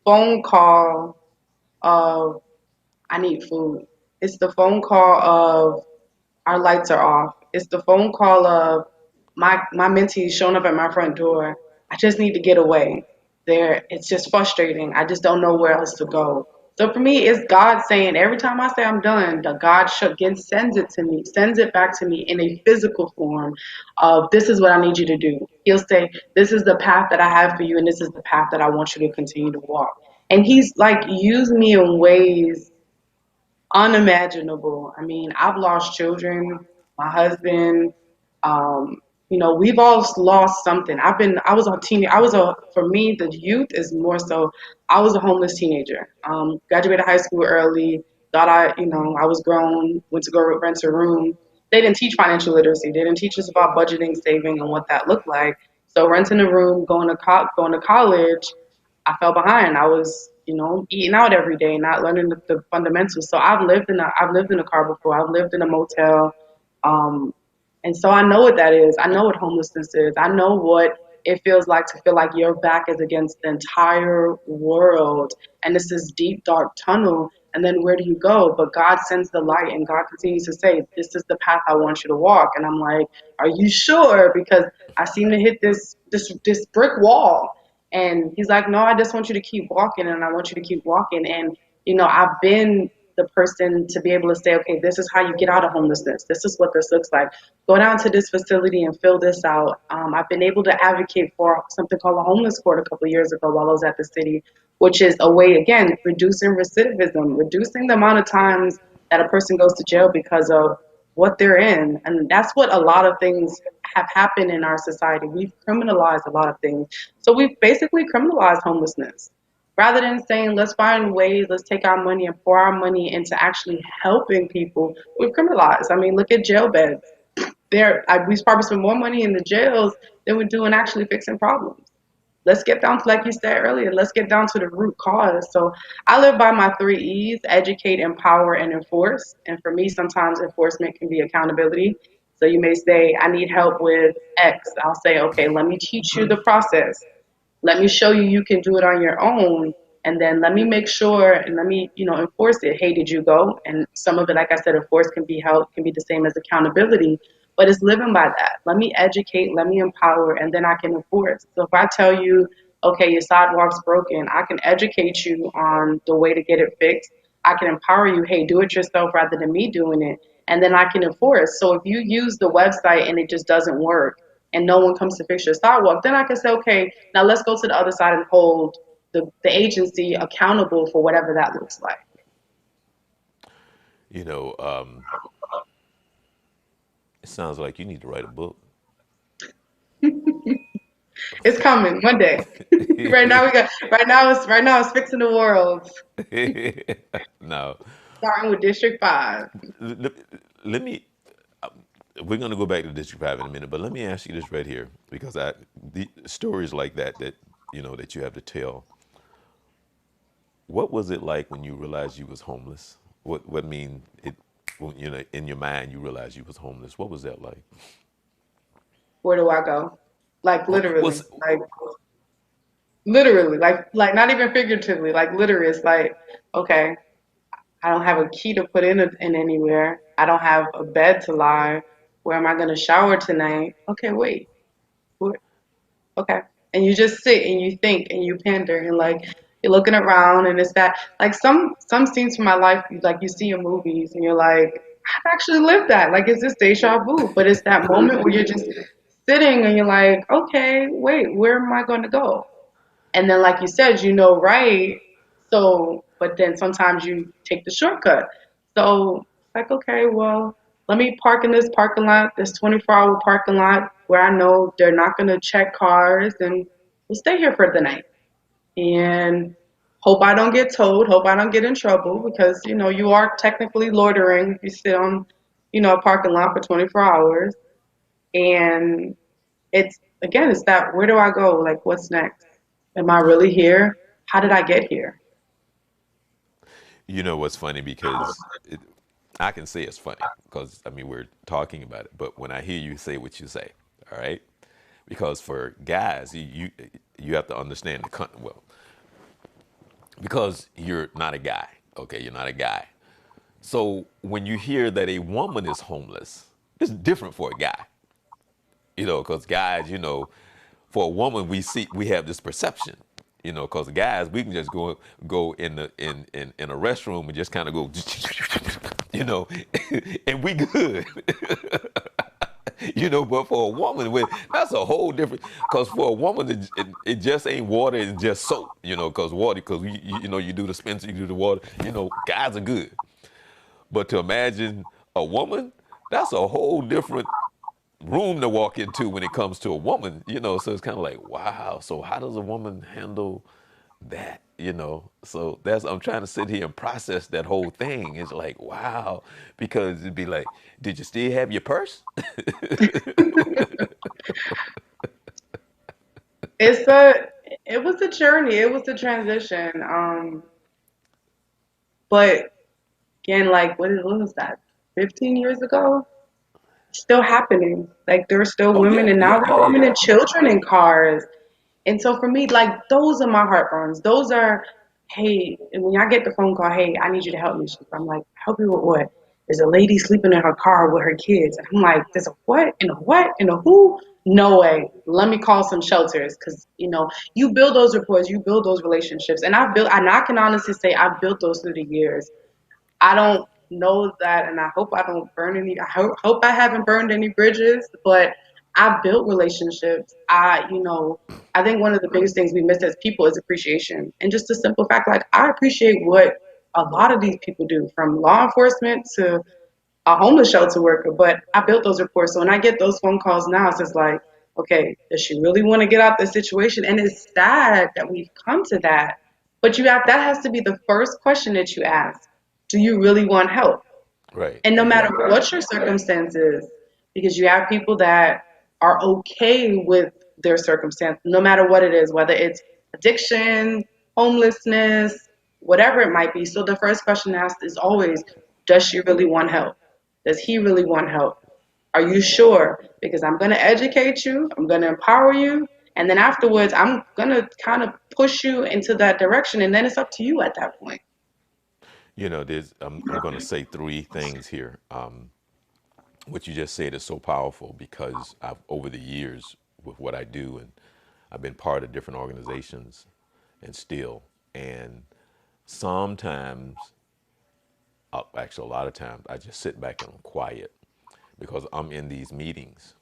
phone call of I need food. It's the phone call of our lights are off. It's the phone call of my mentee showing up at my front door. I just need to get away. It's just frustrating. I just don't know where else to go. So for me, it's God saying every time I say I'm done, the God again sends it to me, sends it back to me in a physical form of this is what I need you to do. He'll say, this is the path that I have for you, and this is the path that I want you to continue to walk. And he's like used me in ways unimaginable. I mean, I've lost children, my husband, um, we've all lost something. I was a teen, for me, the youth is more so, I was a homeless teenager. Graduated high school early, thought I was grown, went to go rent a room. They didn't teach financial literacy. They didn't teach us about budgeting, saving, and what that looked like. So renting a room, going to college, I fell behind. I was, eating out every day, not learning the fundamentals. So I've lived in a car before. I've lived in a motel, um, and so I know what that is. I know what homelessness is. I know what it feels like to feel like your back is against the entire world, and it's this deep, dark tunnel. And then where do you go? But God sends the light, and God continues to say, "This is the path I want you to walk." And I'm like, "Are you sure?" Because I seem to hit this brick wall. And he's like, no, I just want you to keep walking and I want you to keep walking. And, I've been the person to be able to say, okay, this is how you get out of homelessness. This is what this looks like. Go down to this facility and fill this out. I've been able to advocate for something called a homeless court a couple of years ago while I was at the city, which is a way, again, reducing recidivism, reducing the amount of times that a person goes to jail because of what they're in. And that's what a lot of things have happened in our society. We've criminalized a lot of things. So we've basically criminalized homelessness. Rather than saying, let's find ways, let's take our money and pour our money into actually helping people, we've criminalized. I mean, look at jail beds. We probably spend more money in the jails than we do in actually fixing problems. Let's get down to, like you said earlier, let's get down to the root cause. So I live by my three E's: educate, empower, and enforce. And for me, sometimes enforcement can be accountability. So you may say, I need help with X. I'll say, okay, let me teach you the process. Let me show you you can do it on your own, and then let me make sure and let me, enforce it. Hey, did you go? And some of it, like I said, enforce can be help, can be the same as accountability, but it's living by that. Let me educate, let me empower, and then I can enforce. So if I tell you, okay, your sidewalk's broken, I can educate you on the way to get it fixed. I can empower you, hey, do it yourself rather than me doing it, and then I can enforce. So if you use the website and it just doesn't work, and no one comes to fix your sidewalk, then I can say, okay, now let's go to the other side and hold the agency accountable for whatever that looks like. You know, it sounds like you need to write a book. It's coming one day. Right now it's fixing the world. Now, Starting with District 5. let, let me. We're going to go back to District 5 in a minute, but let me ask you this right here, because the stories like that that you have to tell. What was it like when you realized you was homeless? What mean it? When, in your mind you realized you was homeless. What was that like? Where do I go? Like What literally. was Literally. Like not even figuratively. Like literally it's like, okay, I don't have a key to put in anywhere. I don't have a bed to lie. Where am I gonna shower tonight? Okay, wait. Okay. And you just sit and you think and you ponder and like you're looking around and it's that like some scenes from my life like you see in movies and you're like, I've actually lived that. Like it's this deja vu. But it's that moment where you're just sitting and you're like, okay, wait, where am I gonna go? And then like you said, right? So but then sometimes you take the shortcut. So it's like, okay, well, let me park in this parking lot, this 24-hour parking lot where I know they're not gonna check cars, and we'll stay here for the night. And hope I don't get towed, hope I don't get in trouble because, you are technically loitering if you sit on, a parking lot for 24 hours. And it's again, it's that where do I go? Like what's next? Am I really here? How did I get here? you know what's funny because I can say it's funny because I mean we're talking about it, but when I hear you say what you say, all right, because for guys you have to understand well, because you're not a guy, okay, you're not a guy. So when you hear that a woman is homeless, it's different for a guy, because guys, for a woman we have this perception, because guys we can just go in a restroom and just kind of go, you know, and we good. But for a woman, that's a whole different. Because for a woman, it just ain't water; it's just soap. Because water, because you do the Spencer, you do the water. Guys are good, but to imagine a woman, that's a whole different room to walk into when it comes to a woman. So it's kind of like, wow. So how does a woman handle that? So that's I'm trying to sit here and process that whole thing. It's like, wow, because it'd be like, did you still have your purse? It's a it was a journey, it was a transition. But again, like what was that? 15 years ago? It's still happening. Like there are still Oh women yeah, and now yeah, there oh are women yeah. and children in cars. And so for me, like those are my heartburns. Those are, hey, and when I get the phone call, hey, I need you to help me. I'm like, help you with what? There's a lady sleeping in her car with her kids. And I'm like, there's a what? And a what? And a who? No way. Let me call some shelters because you build those rapports, you build those relationships, and I can honestly say I've built those through the years. I don't know that, and I hope I don't burn any. I hope I haven't burned any bridges, but I've built relationships. I think one of the biggest things we miss as people is appreciation, and just the simple fact, like I appreciate what a lot of these people do, from law enforcement to a homeless shelter worker. But I built those reports, so when I get those phone calls now, it's just like, okay, does she really want to get out this situation? And it's sad that we've come to that. But that has to be the first question that you ask. Do you really want help? Right, And no matter exactly. what your circumstances, because you have people that are okay with their circumstance, no matter what it is, whether it's addiction, homelessness, whatever it might be. So the first question asked is always, does she really want help? Does he really want help? Are you sure? Because I'm going to educate you, I'm going to empower you, and then afterwards, I'm going to kind of push you into that direction, and then it's up to you at that point. I'm going to say three things here. What you just said is so powerful because over the years with what I do, and I've been part of different organizations, and still, and sometimes, actually a lot of times, I just sit back and I'm quiet because I'm in these meetings.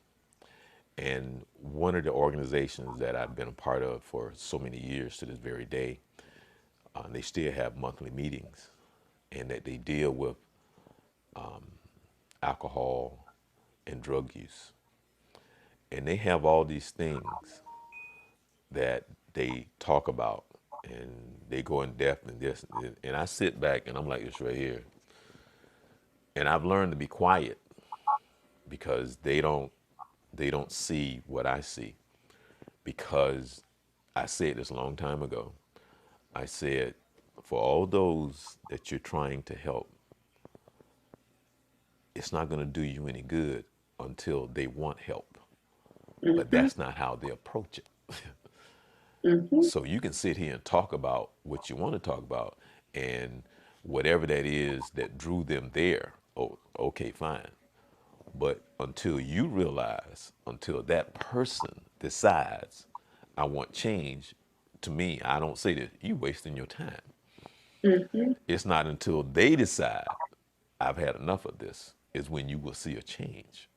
And one of the organizations that I've been a part of for so many years to this very day, they still have monthly meetings, and that they deal with alcohol and drug use. And they have all these things that they talk about, and they go in depth in this. And I sit back and I'm like this right here. And I've learned to be quiet because they don't see what I see. Because I said this a long time ago. I said, for all those that you're trying to help, it's not going to do you any good until they want help. But Hmm. that's not how they approach it. Hmm. So you can sit here and talk about what you want to talk about, and whatever that is that drew them there, oh, okay, fine. But until that person decides, I want change, to me, I don't say that you wasting your time. Hmm. It's not until they decide, I've had enough of this, is when you will see a change.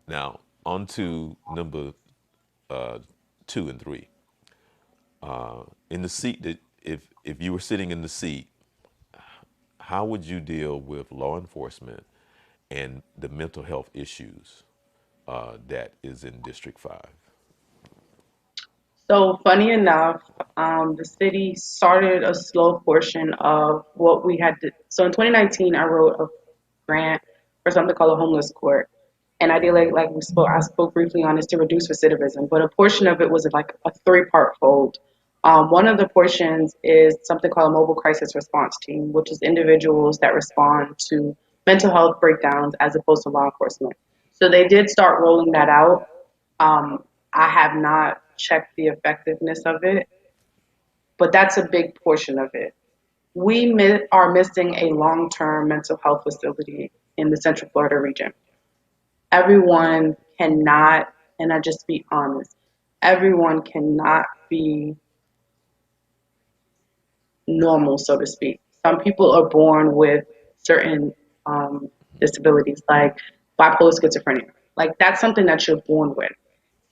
Now, on to number uh, two and three. In the seat that if you were sitting in the seat, how would you deal with law enforcement and the mental health issues that is in District 5? So funny enough, the city started a slow portion of what we had to. So in 2019, I wrote a grant for something called a homeless court, and I did like we spoke. I spoke briefly on this to reduce recidivism, but a portion of it was like a three-part fold. One of the portions is something called a mobile crisis response team, which is individuals that respond to mental health breakdowns as opposed to law enforcement. So they did start rolling that out. I have not checked the effectiveness of it, but that's a big portion of it. We are missing a long term mental health facility in the Central Florida region. Everyone cannot, and I just be honest, everyone cannot be normal, so to speak. Some people are born with certain disabilities, like bipolar schizophrenia. Like that's something that you're born with.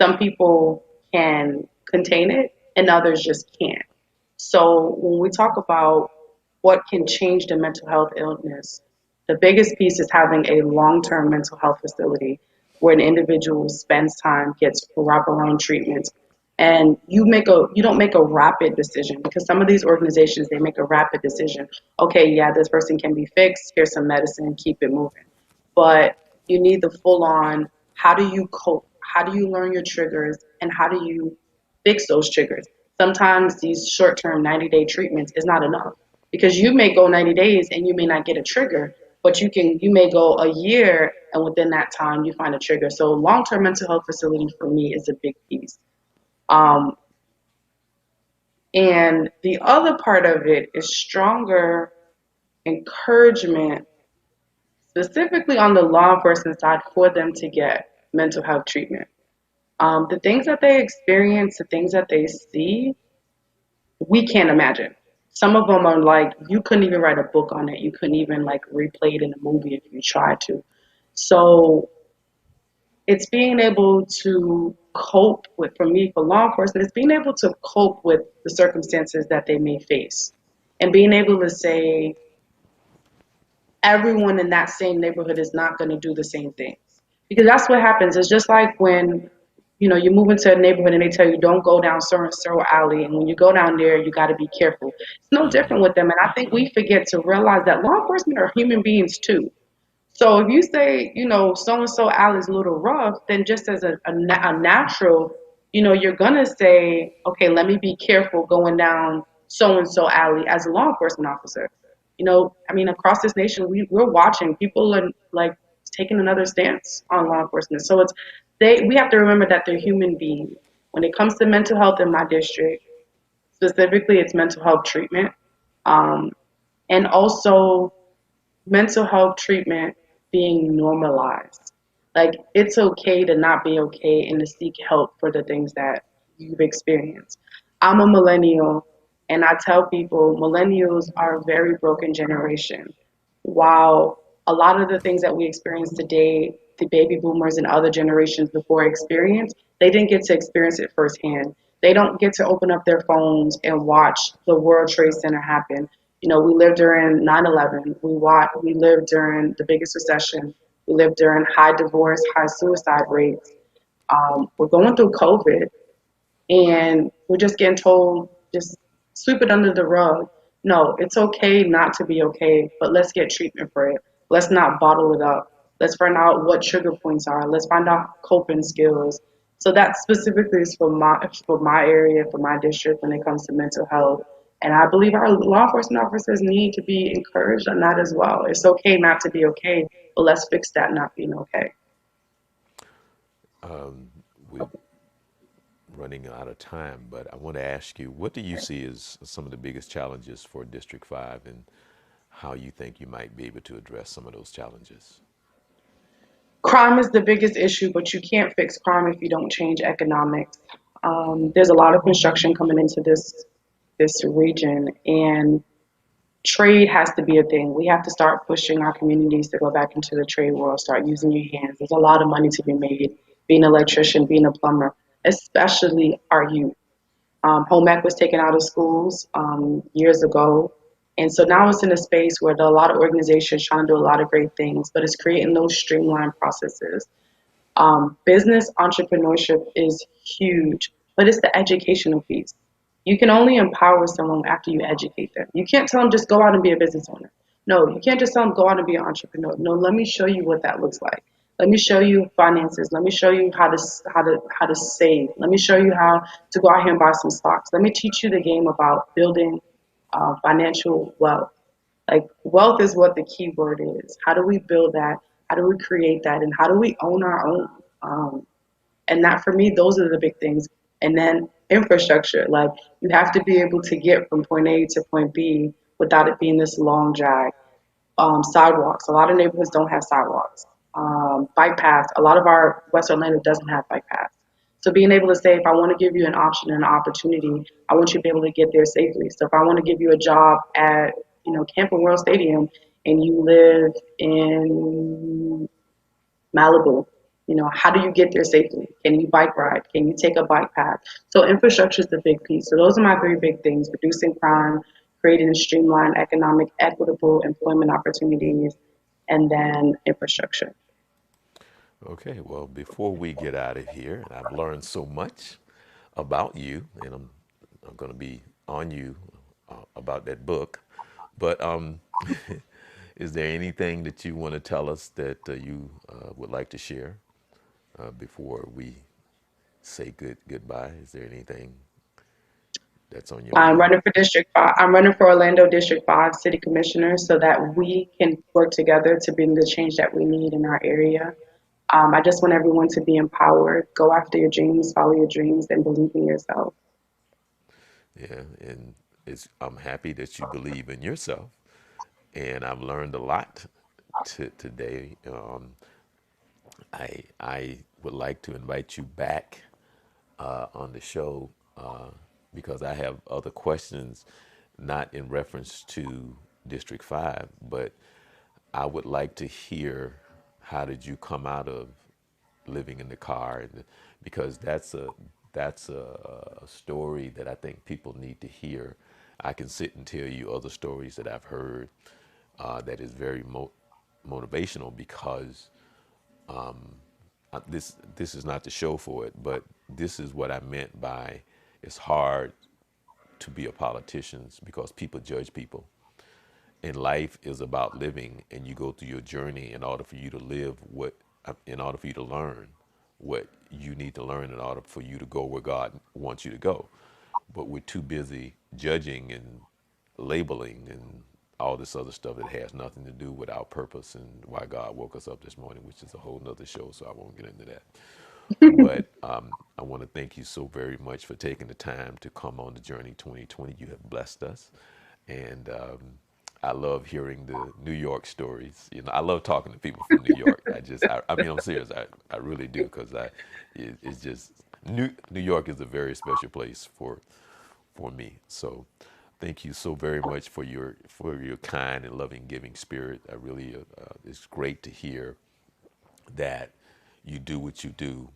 Some people can contain it, and others just can't. So when we talk about what can change the mental health illness, the biggest piece is having a long-term mental health facility where an individual spends time, gets wraparound treatments, and you don't make a rapid decision, because some of these organizations, they make a rapid decision. Okay, yeah, this person can be fixed. Here's some medicine. Keep it moving. But you need the full on, how do you cope? How do you learn your triggers? And how do you fix those triggers? Sometimes these short term 90-day treatments is not enough, because you may go 90 days and you may not get a trigger, but you may go a year and within that time you find a trigger. So long term mental health facility for me is a big piece. Um, and the other part of it is stronger encouragement, specifically on the law enforcement side, for them to get mental health treatment. The things that they experience, the things that they see, we can't imagine. Some of them are like you couldn't even write a book on it. You couldn't even like replay it in a movie if you tried to. So it's being able to cope with, for me, for law enforcement, it's being able to cope with the circumstances that they may face and being able to say everyone in that same neighborhood is not going to do the same things. Because that's what happens. It's just like when, you move into a neighborhood and they tell you don't go down so and so alley, and when you go down there, you got to be careful. It's no different with them, and I think we forget to realize that law enforcement are human beings too. So if you say, so and so alley's a little rough, then just as a natural, you're gonna say, okay, let me be careful going down so and so alley as a law enforcement officer. I mean, across this nation, we're watching people are like taking another stance on law enforcement. So we have to remember that they're human beings. When it comes to mental health in my district, specifically, it's mental health treatment, um, and also mental health treatment being normalized. Like it's okay to not be okay and to seek help for the things that you've experienced. I'm a millennial and I tell people millennials are a very broken generation. While a lot of the things that we experience today, the baby boomers and other generations before experience, they didn't get to experience it firsthand. They don't get to open up their phones and watch the World Trade Center happen. We lived during 9/11. We lived during the biggest recession. We lived during high divorce, high suicide rates. We're going through COVID, and we're just getting told just sweep it under the rug. No, it's okay not to be okay, but let's get treatment for it. Let's not bottle it up. Let's find out what trigger points are. Let's find out coping skills. So that specifically is for my area, for my district when it comes to mental health. And I believe our law enforcement officers need to be encouraged on that as well. It's okay not to be okay, but let's fix that not being okay. We're running out of time, but I want to ask you, what do you see as some of the biggest challenges for District 5 and how you think you might be able to address some of those challenges? Crime is the biggest issue, but you can't fix crime if you don't change economics. There's a lot of construction coming into this region, and trade has to be a thing. We have to start pushing our communities to go back into the trade world, start using your hands. There's a lot of money to be made being an electrician, being a plumber, especially our youth. Home ec was taken out of schools years ago. And so now it's in a space where there are a lot of organizations trying to do a lot of great things, but it's creating those streamlined processes. Business entrepreneurship is huge, but it's the educational piece. You can only empower someone after you educate them. You can't tell them just go out and be a business owner. No, you can't just tell them go out and be an entrepreneur. No, let me show you what that looks like. Let me show you finances. Let me show you how to save. Let me show you how to go out here and buy some stocks. Let me teach you the game about building financial wealth. Like wealth is what the key word is. How do we build that? How do we create that? And how do we own our own? And that for me, those are the big things. And then infrastructure. Like you have to be able to get from point A to point B without it being this long drag. Sidewalks. A lot of neighborhoods don't have sidewalks. Bike paths. A lot of our West Orlando doesn't have bike paths. So being able to say, if I want to give you an option and an opportunity, I want you to be able to get there safely. So if I want to give you a job at, Camping World Stadium, and you live in Malibu, how do you get there safely? Can you bike ride? Can you take a bike path? So infrastructure is the big piece. So those are my three big things: reducing crime, creating streamlined economic, equitable employment opportunities, and then infrastructure. Okay, well, before we get out of here, and I've learned so much about you, and I'm going to be on you about that book. But is there anything that you want to tell us that you would like to share before we say goodbye? Is there anything that's on your I'm mind? running for District 5. I'm running for Orlando District 5 City Commissioner so that we can work together to bring the change that we need in our area. I just want everyone to be empowered. Go after your dreams, follow your dreams, and believe in yourself. Yeah, and I'm happy that you believe in yourself, and I've learned a lot today. I would like to invite you back on the show because I have other questions not in reference to District 5, but I would like to hear how did you come out of living in the car, and because that's a story that I think people need to hear. I can sit and tell you other stories that I've heard that is very motivational because this is not the show for it, but this is what I meant by it's hard to be a politician because people judge people. And life is about living, and you go through your journey in order for you to live in order for you to learn what you need to learn in order for you to go where God wants you to go. But we're too busy judging and labeling and all this other stuff that has nothing to do with our purpose and why God woke us up this morning, which is a whole nother show, so I won't get into that. But I want to thank you so very much for taking the time to come on the Journey 2020. You have blessed us. And I love hearing the New York stories. I love talking to people from New York. I mean, I'm serious. I really do because it's just, New York is a very special place for me. So thank you so very much for your kind and loving giving spirit. I really, it's great to hear that you do what you do.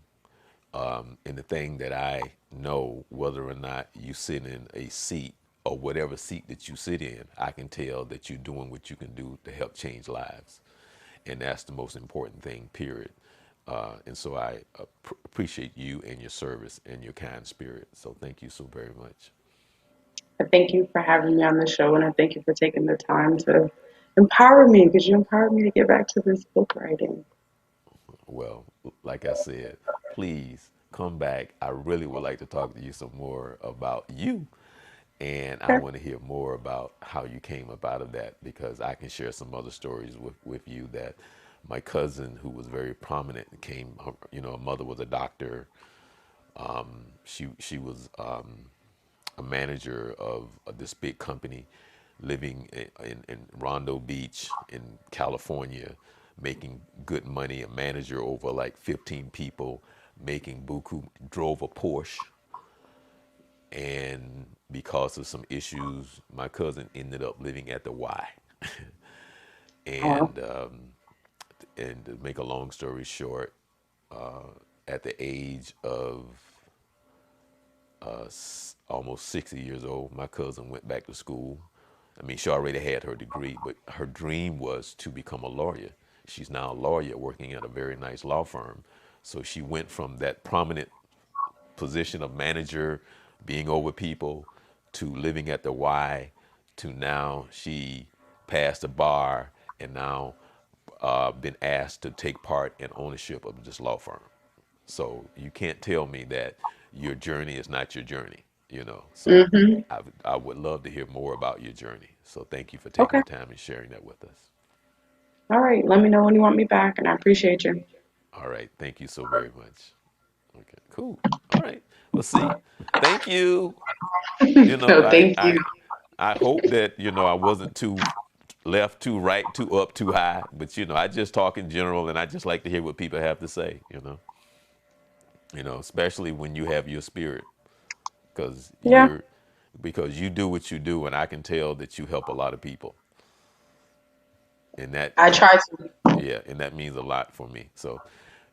And the thing that I know, whether or not you sit in a seat or whatever seat that you sit in, I can tell that you're doing what you can do to help change lives. And that's the most important thing, period. And so I appreciate you and your service and your kind spirit. So thank you so very much. I thank you for having me on the show, and I thank you for taking the time to empower me because you empowered me to get back to this book writing. Well, like I said, please come back. I really would like to talk to you some more about you. And I Okay. want to hear more about how you came up out of that because I can share some other stories with you that my cousin, who was very prominent, her mother was a doctor. She was a manager of this big company living in Rondo Beach in California, making good money, a manager over like 15 people, making buku, drove a Porsche. And because of some issues, my cousin ended up living at the Y. Oh, And to make a long story short, at the age of almost 60 years old, my cousin went back to school. I mean, she already had her degree, but her dream was to become a lawyer. She's now a lawyer working at a very nice law firm. So she went from that prominent position of manager, being over people, to living at the Y, to now she passed the bar and now been asked to take part in ownership of this law firm. So you can't tell me that your journey is not your journey, So mm-hmm. I would love to hear more about your journey. So thank you for taking Okay. the time and sharing that with us. All right. Let me know when you want me back, and I appreciate you. All right. Thank you so very much. Okay, cool. All right. Well, see, thank you. You know, No, I, thank you. I, I hope that, I wasn't too left, too right, too up, too high, but, I just talk in general and I just like to hear what people have to say. Especially when you have your spirit because Yeah, you do what you do and I can tell that you help a lot of people and that I try to. yeah, and that means a lot for me. So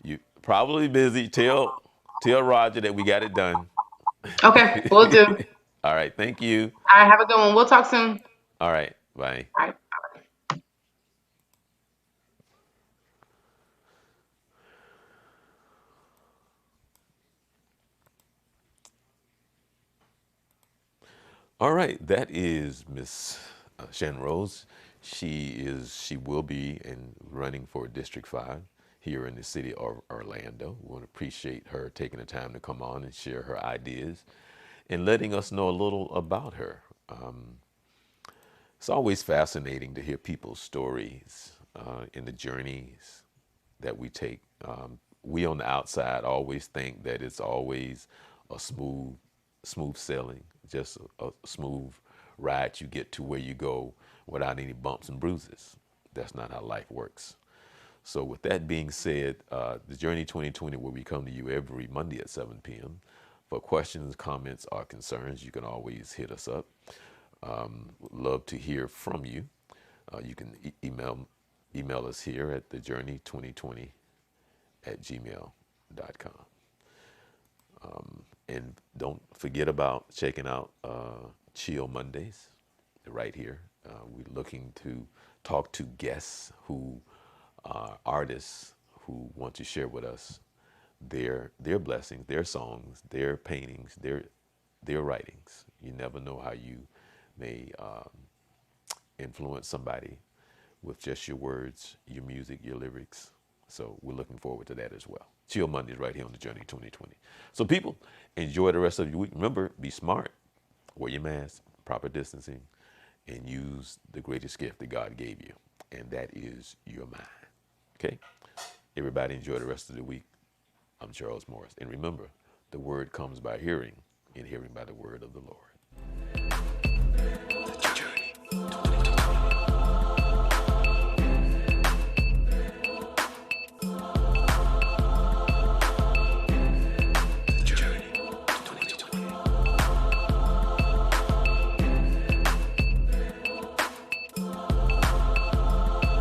you probably busy. Tell Roger that we got it done. Okay, we'll do. All All right, thank you. right, have a good one. We'll talk soon. All right, bye. All right. All right, that is Miss Shan Rose. She will be running for District 5 here in the city of Orlando. We want to appreciate her taking the time to come on and share her ideas and letting us know a little about her. It's always fascinating to hear people's stories and the journeys that we take. We on the outside always think that it's always a smooth sailing, just a smooth ride. You get to where you go without any bumps and bruises. That's not how life works. So, with that being said, the Journey 2020 will be coming to you every Monday at 7 p.m. For questions, comments, or concerns, you can always hit us up. Would love to hear from you. You can email us here at thejourney2020@gmail.com. And don't forget about checking out Chill Mondays right here. We're looking to talk to guests who are artists who want to share with us their blessings, their songs, their paintings, their writings. You never know how you may influence somebody with just your words, your music, your lyrics. So we're looking forward to that as well. Chill Mondays right here on the Journey 2020. So people, enjoy the rest of your week. Remember, be smart, wear your mask, proper distancing, and use the greatest gift that God gave you, and that is your mind. Okay? Everybody enjoy the rest of the week. I'm Charles Morris. And remember, the word comes by hearing, and hearing by the word of the Lord.